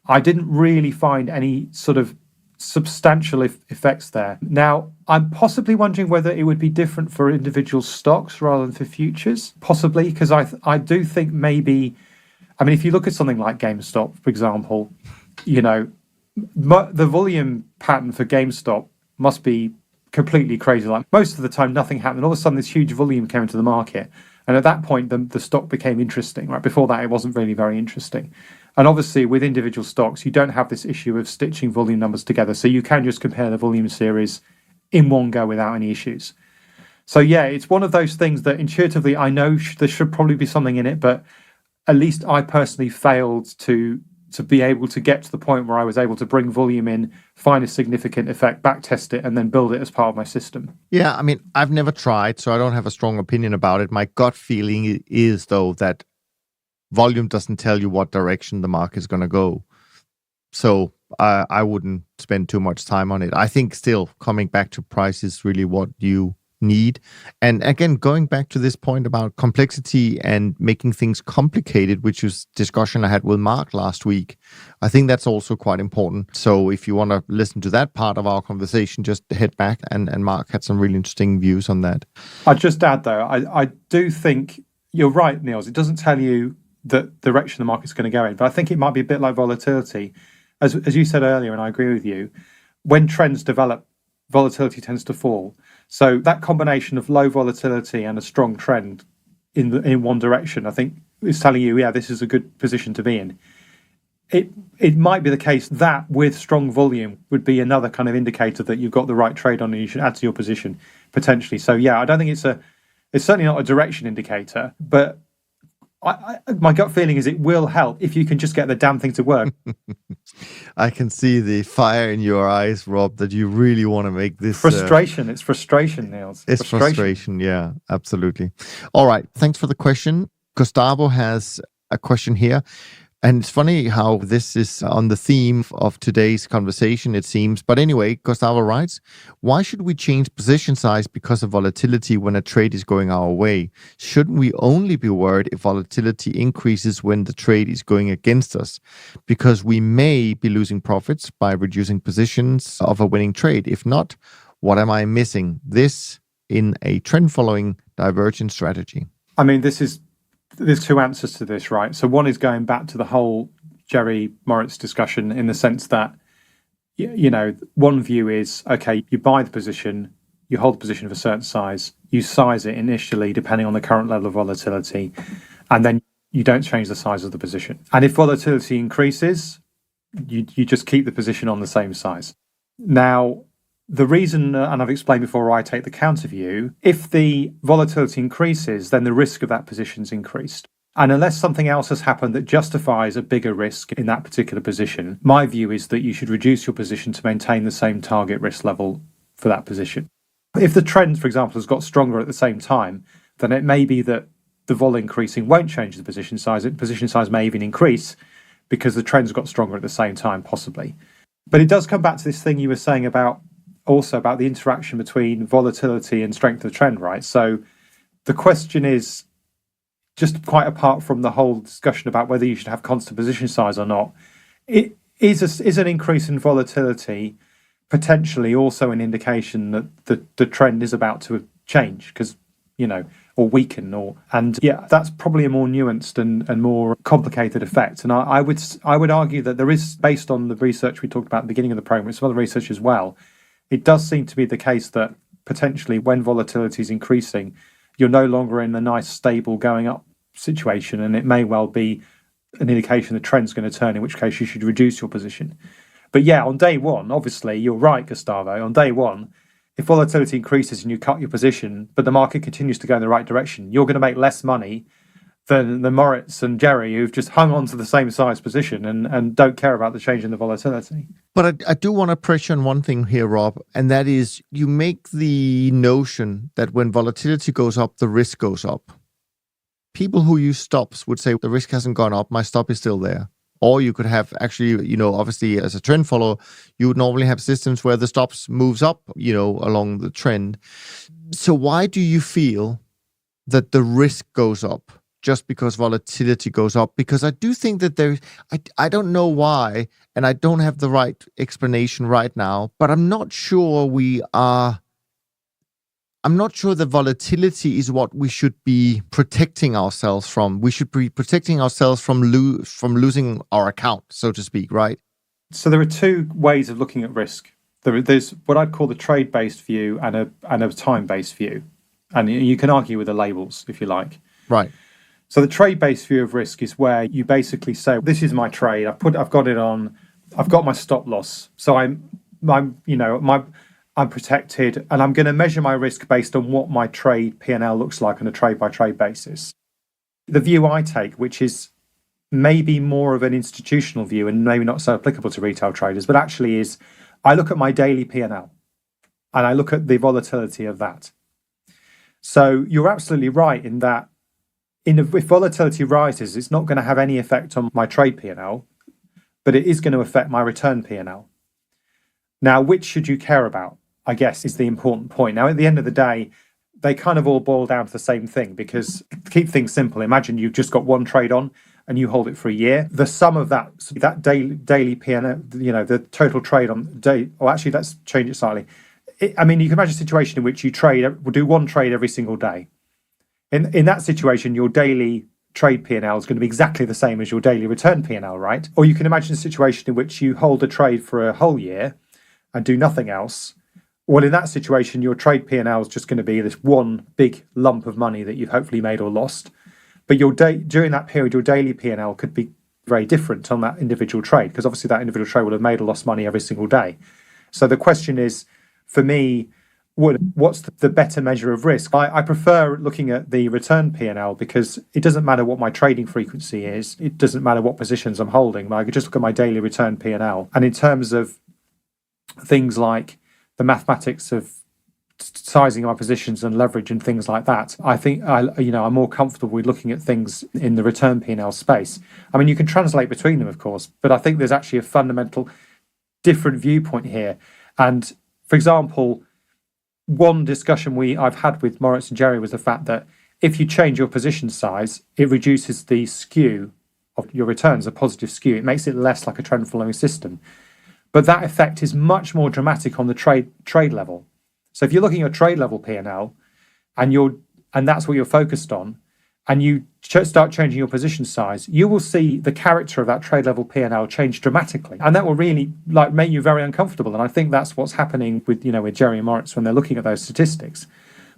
I didn't really find any sort of substantial effects there. Now, I'm possibly wondering whether it would be different for individual stocks rather than for futures, possibly, because I do think maybe, I mean, if you look at something like GameStop, for example, the volume pattern for GameStop must be completely crazy. Like most of the time, nothing happened. All of a sudden, this huge volume came into the market. And at that point, the stock became interesting. Right before that, it wasn't really very interesting. And obviously, with individual stocks, you don't have this issue of stitching volume numbers together. So you can just compare the volume series in one go without any issues. So yeah, it's one of those things that intuitively I know there should probably be something in it, but at least I personally failed to be able to get to the point where I was able to bring volume in, find a significant effect, backtest it, and then build it as part of my system. Yeah, I mean, I've never tried, so I don't have a strong opinion about it. My gut feeling is, though, that volume doesn't tell you what direction the market is going to go. So I wouldn't spend too much time on it. I think still coming back to price is really what you need. And again, going back to this point about complexity and making things complicated, which was discussion I had with Mark last week, I think that's also quite important. So if you want to listen to that part of our conversation, just head back, and Mark had some really interesting views on that. I'd just add, though, I do think you're right, Niels. It doesn't tell you the direction the market's going to go in, but I think it might be a bit like volatility. As you said earlier, and I agree with you, when trends develop, volatility tends to fall. So that combination of low volatility and a strong trend in one direction, I think, is telling you, yeah, this is a good position to be in. It might be the case that with strong volume would be another kind of indicator that you've got the right trade on and you should add to your position potentially. So yeah, I don't think it's certainly not a direction indicator, but my gut feeling is it will help if you can just get the damn thing to work. I can see the fire in your eyes, Rob, that you really want to make this... Frustration. It's frustration, Niels. It's frustration. Yeah, absolutely. All right. Thanks for the question. Gustavo has a question here. And it's funny how this is on the theme of today's conversation, it seems. But anyway, Gustavo writes, why should we change position size because of volatility when a trade is going our way? Shouldn't we only be worried if volatility increases when the trade is going against us? Because we may be losing profits by reducing positions of a winning trade. If not, what am I missing? This in a trend-following divergent strategy. I mean, there's two answers to this, right? So one is going back to the whole Jerry Moritz discussion in the sense that, one view is, okay, you buy the position, you hold the position of a certain size, you size it initially depending on the current level of volatility, and then you don't change the size of the position. And if volatility increases, you just keep the position on the same size. Now, the reason, and I've explained before, why I take the counter view, if the volatility increases, then the risk of that position's increased. And unless something else has happened that justifies a bigger risk in that particular position, my view is that you should reduce your position to maintain the same target risk level for that position. If the trend, for example, has got stronger at the same time, then it may be that the vol increasing won't change the position size. The position size may even increase because the trend's got stronger at the same time, possibly. But it does come back to this thing you were saying about the interaction between volatility and strength of the trend, right? So the question is, just quite apart from the whole discussion about whether you should have constant position size or not, it is an increase in volatility potentially also an indication that the trend is about to change or weaken, and that's probably a more nuanced and more complicated effect. And I would argue that there is, based on the research we talked about at the beginning of the program, some other research as well, it does seem to be the case that potentially when volatility is increasing, you're no longer in a nice, stable going up situation, and it may well be an indication the trend's going to turn, in which case you should reduce your position. But yeah, on day one, obviously, you're right, Gustavo. On day one, if volatility increases and you cut your position, but the market continues to go in the right direction, you're going to make less money than the Moritz and Jerry, who've just hung on to the same size position and don't care about the change in the volatility. But I do want to pressure on one thing here, Rob, and that is you make the notion that when volatility goes up, the risk goes up. People who use stops would say the risk hasn't gone up, my stop is still there. Or you could have actually, obviously as a trend follower, you would normally have systems where the stops moves up, along the trend. So why do you feel that the risk goes up just because volatility goes up? Because I do think that I don't know why, and I don't have the right explanation right now, but I'm not sure that volatility is what we should be protecting ourselves from. We should be protecting ourselves from losing our account, so to speak, right? So there are two ways of looking at risk. There's what I'd call the trade-based view and a time-based view. And you can argue with the labels, if you like. Right. So the trade-based view of risk is where you basically say, this is my trade. I've got it on. I've got my stop loss. So I'm protected, and I'm going to measure my risk based on what my trade P&L looks like on a trade-by-trade basis. The view I take, which is maybe more of an institutional view and maybe not so applicable to retail traders, but actually is I look at my daily P&L and I look at the volatility of that. So you're absolutely right in that if volatility rises, it's not going to have any effect on my trade P&L, but it is going to affect my return P&L. Now, which should you care about, I guess, is the important point. Now, at the end of the day, they kind of all boil down to the same thing, because to keep things simple, imagine you've just got one trade on and you hold it for a year. The sum of that daily P&L, the total trade on day, or actually, let's change it slightly. You can imagine a situation in which you do one trade every single day. In that situation, your daily trade P&L is going to be exactly the same as your daily return P&L, right? Or you can imagine a situation in which you hold a trade for a whole year and do nothing else. Well, in that situation, your trade P&L is just going to be this one big lump of money that you've hopefully made or lost. But during that period, your daily P&L could be very different on that individual trade, because obviously that individual trade will have made or lost money every single day. So the question is, for me, what's the better measure of risk? I prefer looking at the return P&L, because it doesn't matter what my trading frequency is. It doesn't matter what positions I'm holding. I could just look at my daily return P&L. And in terms of things like the mathematics of sizing my positions and leverage and things like that, I think I'm more comfortable with looking at things in the return P&L space. You can translate between them, of course, but I think there's actually a fundamental different viewpoint here. And for example, one discussion I've had with Moritz and Jerry was the fact that if you change your position size, it reduces the skew of your returns, a positive skew. It makes it less like a trend following system. But that effect is much more dramatic on the trade level. So if you're looking at a trade level P&L and that's what you're focused on, and you start changing your position size, you will see the character of that trade level P&L change dramatically, and that will really make you very uncomfortable. And I think that's what's happening with Jerry and Moritz when they're looking at those statistics.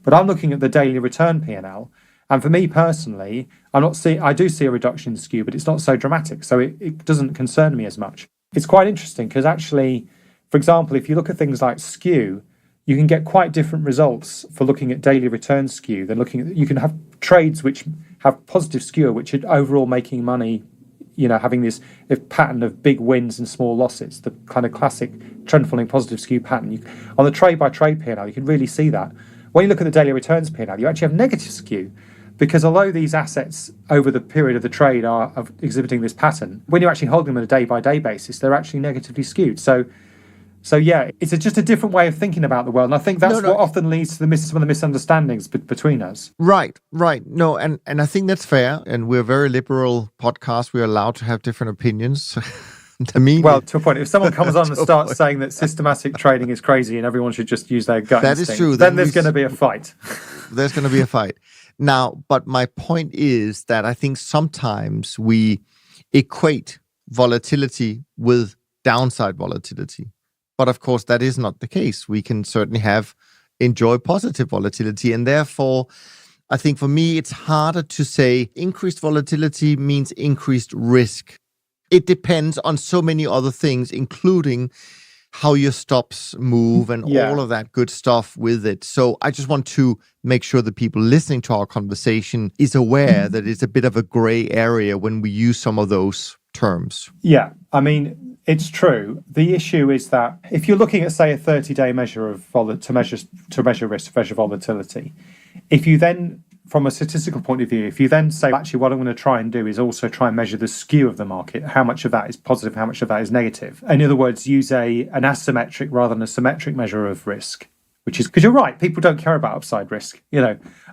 But I'm looking at the daily return P&L, and for me personally, I do see a reduction in skew, but it's not so dramatic, so it doesn't concern me as much. It's quite interesting because actually, for example, if you look at things like skew, you can get quite different results for looking at daily return skew than you can have trades which have positive skew, which are overall making money, having this pattern of big wins and small losses, the kind of classic trend following positive skew pattern. On the trade by trade P&L, you can really see that. When you look at the daily returns P&L, you actually have negative skew, because although these assets over the period of the trade are exhibiting this pattern, when you're actually holding them on a day-by-day basis, they're actually negatively skewed. So yeah, it's just a different way of thinking about the world. And I think that's what often leads to some of the misunderstandings between us. Right. No, and I think that's fair. And we're a very liberal podcast. We're allowed to have different opinions. Well, to a point, if someone comes on and starts saying that systematic trading is crazy and everyone should just use their gut instinct, is true. Then there's going to be a fight. There's going to be a fight. Now, but my point is that I think sometimes we equate volatility with downside volatility. But of course, that is not the case. We can certainly enjoy positive volatility. And therefore, I think for me, it's harder to say increased volatility means increased risk. It depends on so many other things, including how your stops move and all of that good stuff with it. So I just want to make sure that people listening to our conversation is aware that it's a bit of a gray area when we use some of those terms. Yeah, it's true. The issue is that if you're looking at, say, a 30-day measure to measure risk, to measure volatility, if you then, from a statistical point of view, if you then say, actually, what I'm going to try and do is also try and measure the skew of the market, how much of that is positive, how much of that is negative. In other words, use an asymmetric rather than a symmetric measure of risk, which is, because you're right, people don't care about upside risk.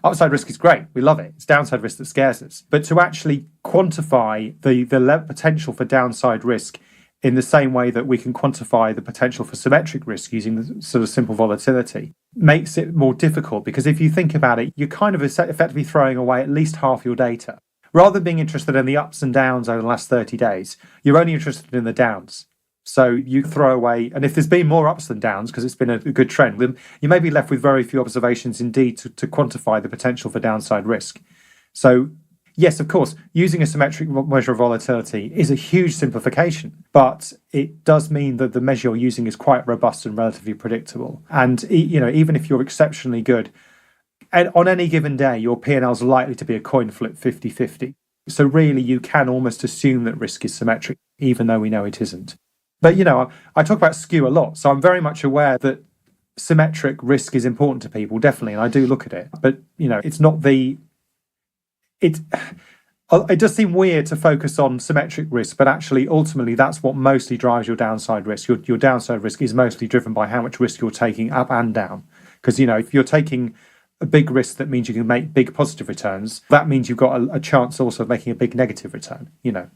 Upside risk is great. We love it. It's downside risk that scares us. But to actually quantify the potential for downside risk in the same way that we can quantify the potential for symmetric risk using the sort of simple volatility makes it more difficult, because if you think about it, you're kind of effectively throwing away at least half your data. Rather than being interested in the ups and downs over the last 30 days, you're only interested in the downs. So you throw away, and if there's been more ups than downs because it's been a good trend, then you may be left with very few observations indeed to quantify the potential for downside risk. So yes, of course, using a symmetric measure of volatility is a huge simplification, but it does mean that the measure you're using is quite robust and relatively predictable. And even if you're exceptionally good, on any given day, your P&L is likely to be a coin flip 50-50. So really, you can almost assume that risk is symmetric, even though we know it isn't. But, I talk about skew a lot, so I'm very much aware that symmetric risk is important to people, definitely, and I do look at it. But, it's not it does seem weird to focus on symmetric risk, but actually, ultimately, that's what mostly drives your downside risk. Your downside risk is mostly driven by how much risk you're taking up and down. Because, if you're taking a big risk, that means you can make big positive returns. That means you've got a chance also of making a big negative return,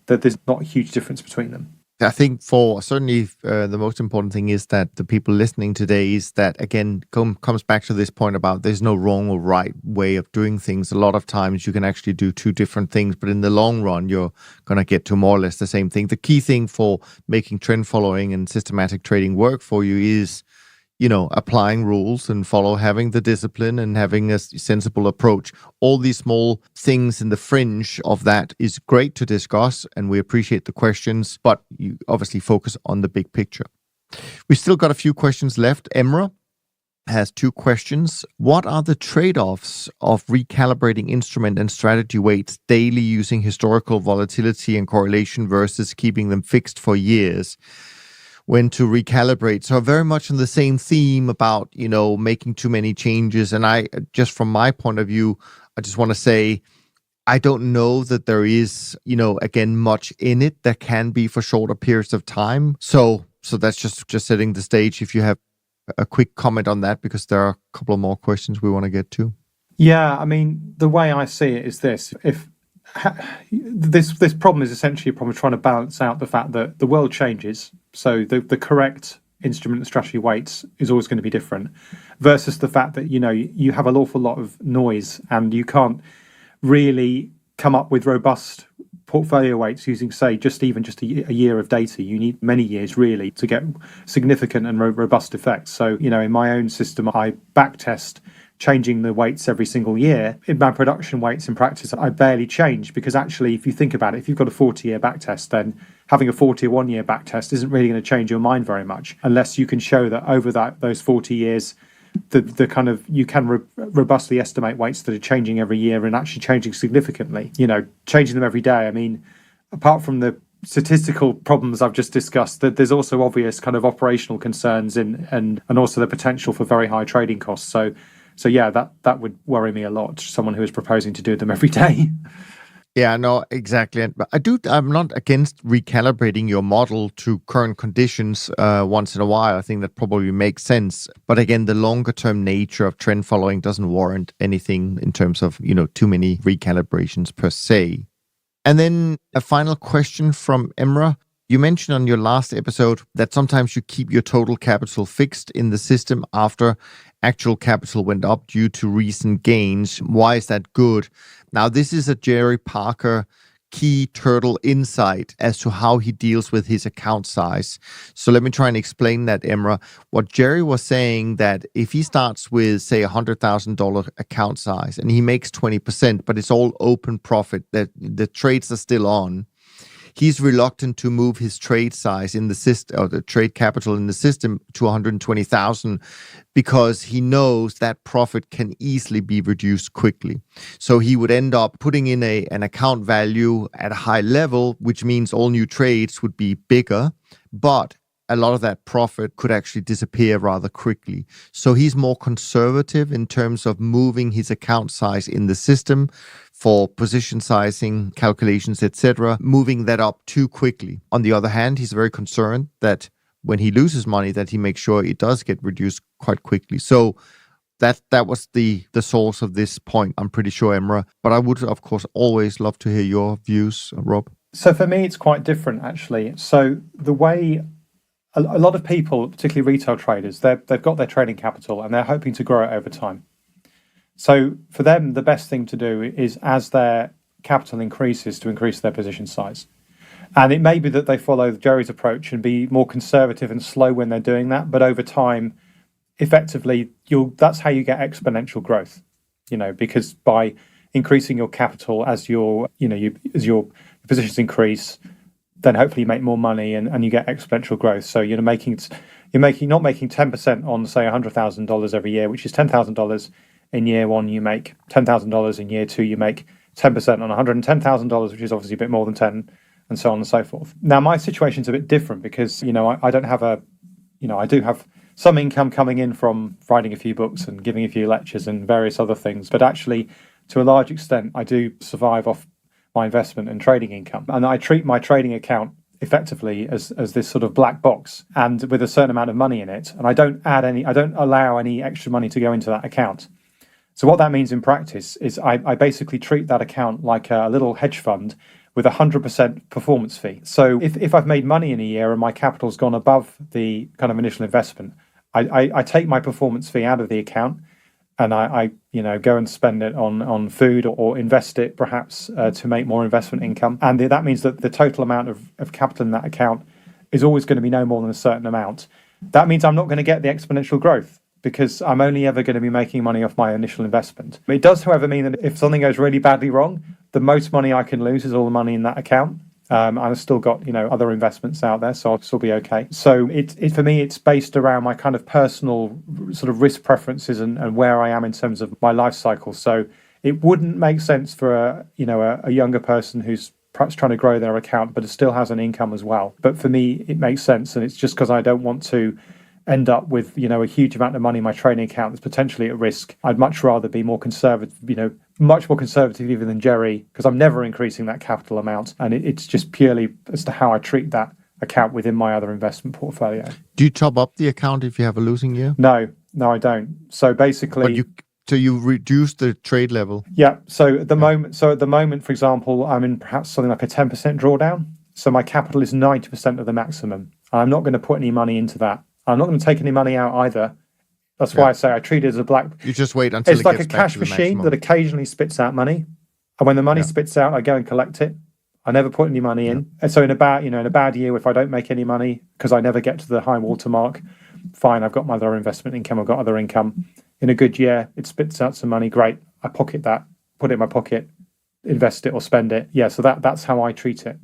that there's not a huge difference between them. I think the most important thing is that the people listening today is that, again, comes back to this point about there's no wrong or right way of doing things. A lot of times you can actually do two different things, but in the long run, you're going to get to more or less the same thing. The key thing for making trend following and systematic trading work for you is, applying rules and having the discipline and having a sensible approach. All these small things in the fringe of that is great to discuss, and we appreciate the questions, but you obviously focus on the big picture. We still got a few questions left. Emra has 2 questions. What are the trade-offs of recalibrating instrument and strategy weights daily using historical volatility and correlation versus keeping them fixed for years? When to recalibrate. So very much on the same theme about, making too many changes. And I, just from my point of view, I just want to say, I don't know that there is, again, much in it that can be for shorter periods of time. So that's just setting the stage. If you have a quick comment on that, because there are a couple of more questions we want to get to. Yeah, I mean, the way I see it is this. This problem is essentially a problem of trying to balance out the fact that the world changes, so the correct instrument and strategy weights is always going to be different, versus the fact that you have an awful lot of noise and you can't really come up with robust portfolio weights using, say, just a year of data. You need many years really to get significant and robust effects. So in my own system, I backtest changing the weights every single year. In my production weights in practice, I barely change, because actually, if you think about it, if you've got a 40-year backtest, then having a 41-year backtest isn't really going to change your mind very much, unless you can show that over those 40 years, the kind of, you can robustly estimate weights that are changing every year and actually changing significantly. Changing them every day. I mean, apart from the statistical problems I've just discussed, that there's also obvious kind of operational concerns and also the potential for very high trading costs. So yeah, that would worry me a lot, someone who is proposing to do them every day. Yeah, no, exactly. I'm not against recalibrating your model to current conditions once in a while. I think that probably makes sense. But again, the longer term nature of trend following doesn't warrant anything in terms of, too many recalibrations per se. And then a final question from Emra. You mentioned on your last episode that sometimes you keep your total capital fixed in the system after actual capital went up due to recent gains. Why is that good? Now, this is a Jerry Parker key turtle insight as to how he deals with his account size. So let me try and explain that, Emra. What Jerry was saying, that if he starts with, say, $100,000 account size and he makes 20%, but it's all open profit, that the trades are still on, he's reluctant to move his trade size in the system, or the trade capital in the system, to 120,000, because he knows that profit can easily be reduced quickly. So he would end up putting in an account value at a high level, which means all new trades would be bigger, but a lot of that profit could actually disappear rather quickly. So he's more conservative in terms of moving his account size in the system for position sizing, calculations, etc., moving that up too quickly. On the other hand, he's very concerned that when he loses money, that he makes sure it does get reduced quite quickly. So that was the source of this point, I'm pretty sure, Emra. But I would, of course, always love to hear your views, Rob. So for me, it's quite different, actually. So the way a lot of people, particularly retail traders, they've got their trading capital and they're hoping to grow it over time. So for them, the best thing to do is, as their capital increases, to increase their position size. And it may be that they follow Jerry's approach and be more conservative and slow when they're doing that. But over time, effectively, that's how you get exponential growth, because by increasing your capital as your positions increase, then hopefully you make more money and you get exponential growth. So you're not making 10% on, say, $100,000 every year, which is $10,000 in year one. You make $10,000 in year two. You make 10% on $110,000, which is obviously a bit more than 10, and so on and so forth. Now, my situation's a bit different because I don't have I do have some income coming in from writing a few books and giving a few lectures and various other things, but actually, to a large extent, I do survive off my investment and trading income. And I treat my trading account effectively as this sort of black box and with a certain amount of money in it. And I don't allow any extra money to go into that account. So what that means in practice is I basically treat that account like a little hedge fund with 100% performance fee. So if I've made money in a year and my capital's gone above the kind of initial investment, I take my performance fee out of the account and I go and spend it on food or invest it perhaps to make more investment income. And that means that the total amount of capital in that account is always going to be no more than a certain amount. That means I'm not going to get the exponential growth because I'm only ever going to be making money off my initial investment. It does, however, mean that if something goes really badly wrong, the most money I can lose is all the money in that account. I've still got, other investments out there, so I'll still be okay. So for me, it's based around my kind of personal sort of risk preferences and where I am in terms of my life cycle. So it wouldn't make sense for a younger person who's perhaps trying to grow their account, but it still has an income as well. But for me, it makes sense, and it's just because I don't want to end up with a huge amount of money in my trading account that's potentially at risk. I'd much rather be more conservative, much more conservative even than Jerry, because I'm never increasing that capital amount, and it's just purely as to how I treat that account within my other investment portfolio. Do you top up the account if you have a losing year? No, I don't. So basically, So you reduce the trade level? Yeah. So at the moment, for example, I'm in perhaps something like a 10% drawdown. So my capital is 90% of the maximum. I'm not going to put any money into that. I'm not going to take any money out either. That's why I say I treat it as a black... You just wait until it's like a cash machine that occasionally spits out money. And when the money spits out, I go and collect it. I never put any money in. And so in a bad year, if I don't make any money because I never get to the high water mark, fine, I've got my other investment income, I've got other income. In a good year, it spits out some money, great. I pocket that, put it in my pocket, invest it or spend it. Yeah, so that's how I treat it.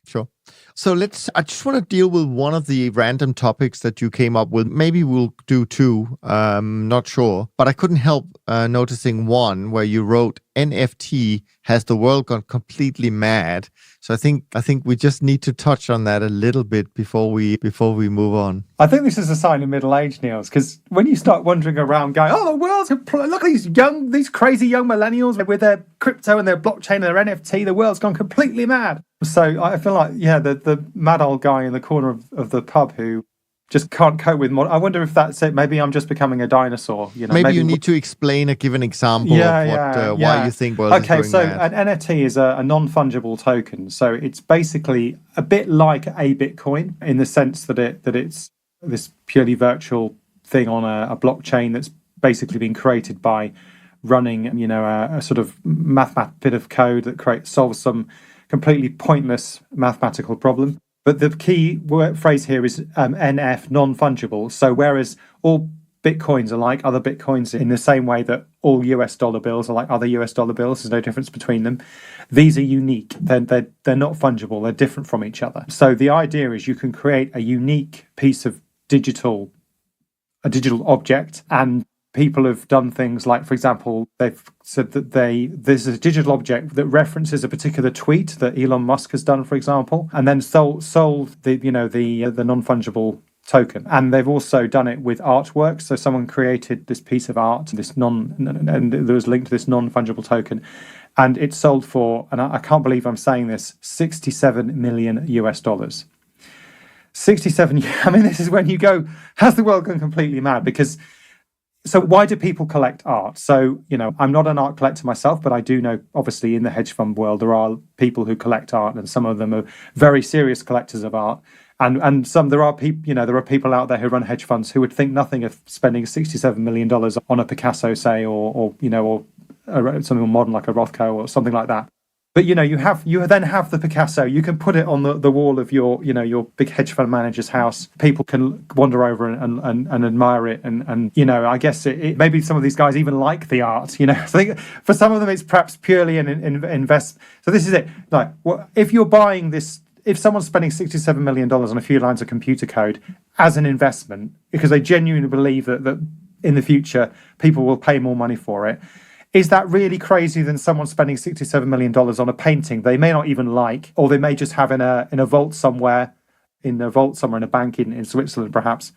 Sure. So I just want to deal with one of the random topics that you came up with. Maybe we'll do two, not sure. But I couldn't help noticing one where you wrote, NFT has the world gone completely mad. So I think we just need to touch on that a little bit before we move on. I think this is a sign of middle age, Niels, because when you start wandering around going, oh, the world's look at these crazy young millennials with their crypto and their blockchain and their NFT, the world's gone completely mad. So I feel like, the mad old guy in the corner of the pub who just can't cope with I wonder if that's it. Maybe I'm just becoming a dinosaur. Maybe you need to give an example of why you think world is going so mad. An NFT is a non-fungible token. So it's basically a bit like a Bitcoin in the sense that it's this purely virtual thing on a blockchain that's basically been created by running, a sort of bit of code that solves some completely pointless mathematical problem. But the key phrase here is NF, non-fungible. So whereas all Bitcoins are like other Bitcoins in the same way that all US dollar bills are like other US dollar bills, there's no difference between them. These are unique. They're not fungible. They're different from each other. So the idea is you can create a unique piece of digital object, and people have done things like, for example, they've said that there's a digital object that references a particular tweet that Elon Musk has done, for example, and then sold the non-fungible token. And they've also done it with artwork. So someone created this piece of art, and there was linked to this non-fungible token, and it sold for, and I can't believe I'm saying this, $67 million US. 67. I mean, this is when you go, has the world gone completely mad? Because, so why do people collect art? So, I'm not an art collector myself, but I do know, obviously, in the hedge fund world, there are people who collect art, and some of them are very serious collectors of art. And there are people out there who run hedge funds who would think nothing of spending $67 million on a Picasso, say, or something modern like a Rothko or something like that. But you then have the Picasso. You can put it on the wall of your big hedge fund manager's house. People can wander over and admire it. And I guess it maybe some of these guys even like the art. So for some of them, it's perhaps purely an invest. So this is it. Like, if you're buying this, if someone's spending $67 million on a few lines of computer code as an investment because they genuinely believe that in the future people will pay more money for it, is that really crazy than someone spending $67 million on a painting they may not even like, or they may just have in a vault somewhere, in a bank in Switzerland perhaps?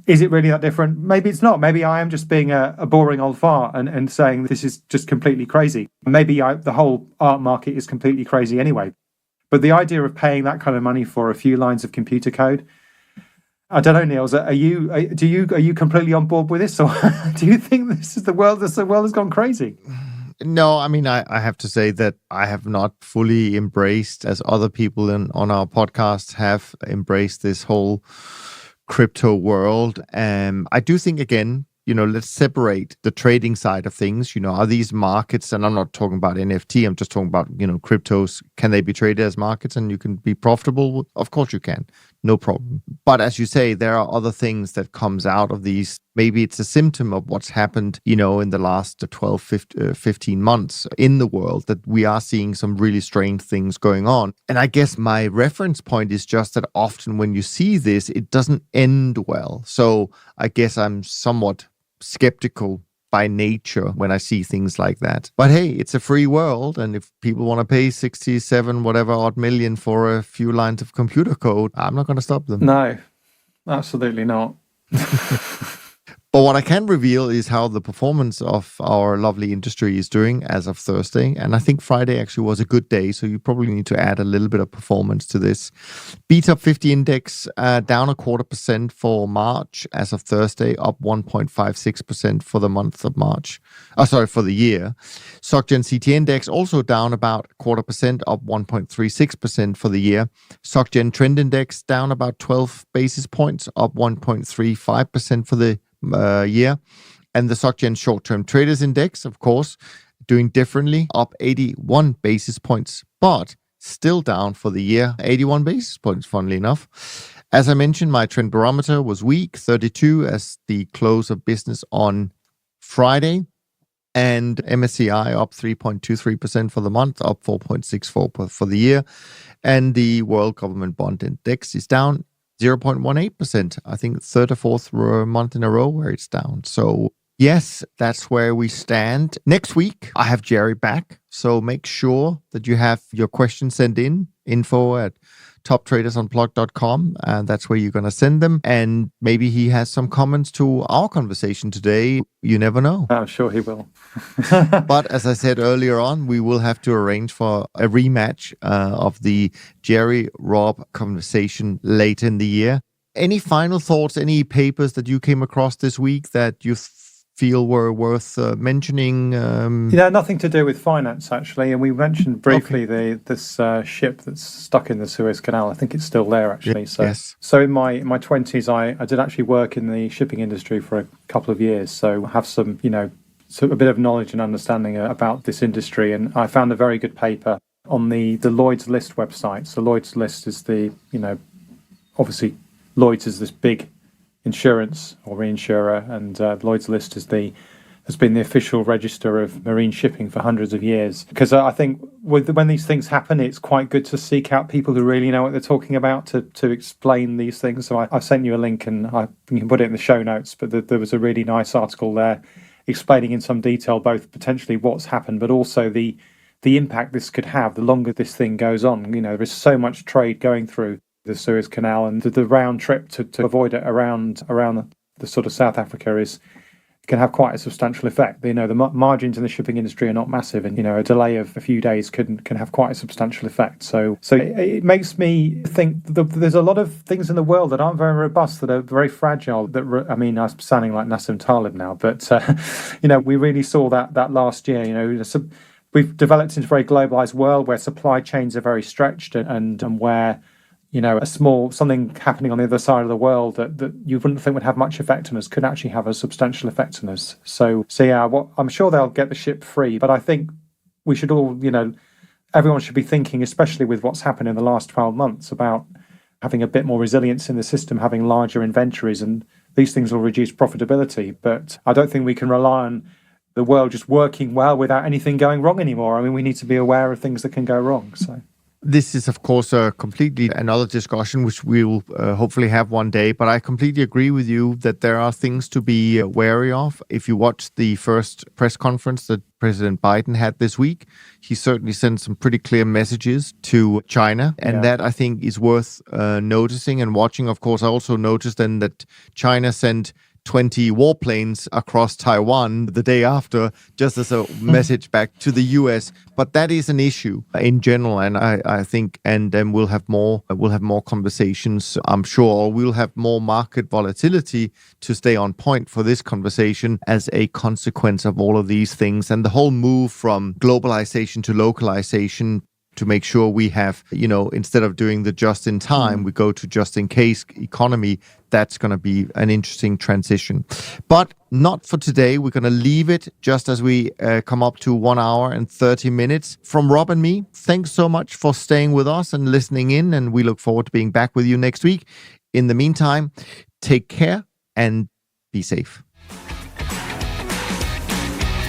Is it really that different? Maybe it's not. Maybe I am just being a boring old fart and saying this is just completely crazy. Maybe the whole art market is completely crazy anyway. But the idea of paying that kind of money for a few lines of computer code, I don't know, Niels. Are you completely on board with this, or do you think this is the world? The world has gone crazy. No, I mean, I have to say that I have not fully embraced, as other people on our podcast have embraced, this whole crypto world. I do think, again, let's separate the trading side of things. Are these markets, and I'm not talking about NFT, I'm just talking about, cryptos, can they be traded as markets and you can be profitable? Of course you can, no problem. But as you say, there are other things that comes out of these. Maybe it's a symptom of what's happened, in the last 12, 15 months in the world, that we are seeing some really strange things going on. And I guess my reference point is just that often when you see this, it doesn't end well. So I guess I'm somewhat skeptical by nature when I see things like that. But hey, it's a free world, and if people want to pay 67 whatever odd million for a few lines of computer code, I'm not going to stop them. No, absolutely not. But what I can reveal is how the performance of our lovely industry is doing as of Thursday. And I think Friday actually was a good day, so you probably need to add a little bit of performance to this. BTOP 50 index down 0.25% for March as of Thursday, up 1.56% for the month of March. For the year. SocGen CT index also down about 0.25%, up 1.36% for the year. SocGen trend index down about 12 basis points, up 1.35% for the year. And the SocGen short-term traders index, of course, doing differently, up 81 basis points, but still down for the year, 81 basis points, funnily enough. As I mentioned, my trend barometer was weak, 32 as the close of business on Friday. And MSCI up 3.23% for the month, up 4.64% for the year. And the World Government Bond Index is down 0.18%. I think third or fourth month in a row where it's down. So yes, that's where we stand. Next week, I have Jerry back. So make sure that you have your questions sent in, info@toptradersunplugged.com. And that's where you're going to send them. And maybe he has some comments to our conversation today. You never know. I'm sure he will. But as I said earlier on, we will have to arrange for a rematch of the Jerry-Rob conversation later in the year. Any final thoughts, any papers that you came across this week that you feel were worth mentioning? Nothing to do with finance, actually. And we mentioned briefly this ship that's stuck in the Suez Canal. I think it's still there, actually. So in my 20s, I did actually work in the shipping industry for a couple of years. So I have some, a bit of knowledge and understanding about this industry. And I found a very good paper on the Lloyd's List website. So Lloyd's List is obviously Lloyd's is this big insurance or reinsurer, and Lloyd's List is the has been the official register of marine shipping for hundreds of years. Because I think when these things happen, it's quite good to seek out people who really know what they're talking about to explain these things. So I sent you a link, and you can put it in the show notes, but there was a really nice article there explaining in some detail both potentially what's happened, but also the impact this could have the longer this thing goes on. There is so much trade going through the Suez Canal, and the round trip to avoid it around the sort of South Africa can have quite a substantial effect. The margins in the shipping industry are not massive, and a delay of a few days can have quite a substantial effect. So it makes me think there's a lot of things in the world that aren't very robust, that are very fragile. I'm sounding like Nassim Taleb now, but we really saw that last year. We've developed into a very globalized world where supply chains are very stretched, and where something happening on the other side of the world that you wouldn't think would have much effect on us could actually have a substantial effect on us. So yeah, I'm sure they'll get the ship free, but I think we should all, everyone should be thinking, especially with what's happened in the last 12 months, about having a bit more resilience in the system, having larger inventories, and these things will reduce profitability. But I don't think we can rely on the world just working well without anything going wrong anymore. We need to be aware of things that can go wrong. So. This is, of course, completely another discussion, which we'll hopefully have one day. But I completely agree with you that there are things to be wary of. If you watch the first press conference that President Biden had this week, he certainly sent some pretty clear messages to China. And that, I think, is worth noticing and watching. Of course, I also noticed then that China sent 20 warplanes across Taiwan the day after, just as a message back to the US. But that is an issue in general, and I think, and then we'll have more conversations, I'm sure. We'll have more market volatility to stay on point for this conversation as a consequence of all of these things, and the whole move from globalization to localization, to make sure we have, instead of doing the just in time, we go to just in case economy. That's going to be an interesting transition. But not for today. We're going to leave it just as we come up to 1 hour and 30 minutes. From Rob and me, thanks so much for staying with us and listening in, and we look forward to being back with you next week. In the meantime, take care and be safe.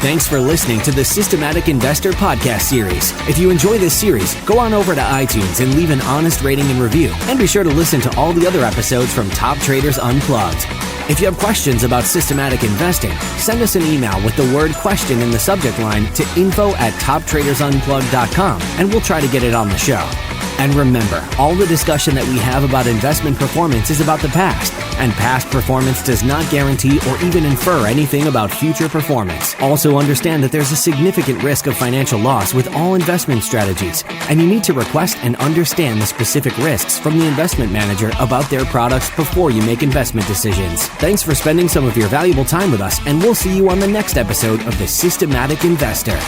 Thanks for listening to the Systematic Investor podcast series. If you enjoy this series, go on over to iTunes and leave an honest rating and review. And be sure to listen to all the other episodes from Top Traders Unplugged. If you have questions about systematic investing, send us an email with the word question in the subject line to info@toptradersunplugged.com, and we'll try to get it on the show. And remember, all the discussion that we have about investment performance is about the past, and past performance does not guarantee or even infer anything about future performance. Also understand that there's a significant risk of financial loss with all investment strategies, and you need to request and understand the specific risks from the investment manager about their products before you make investment decisions. Thanks for spending some of your valuable time with us, and we'll see you on the next episode of The Systematic Investor.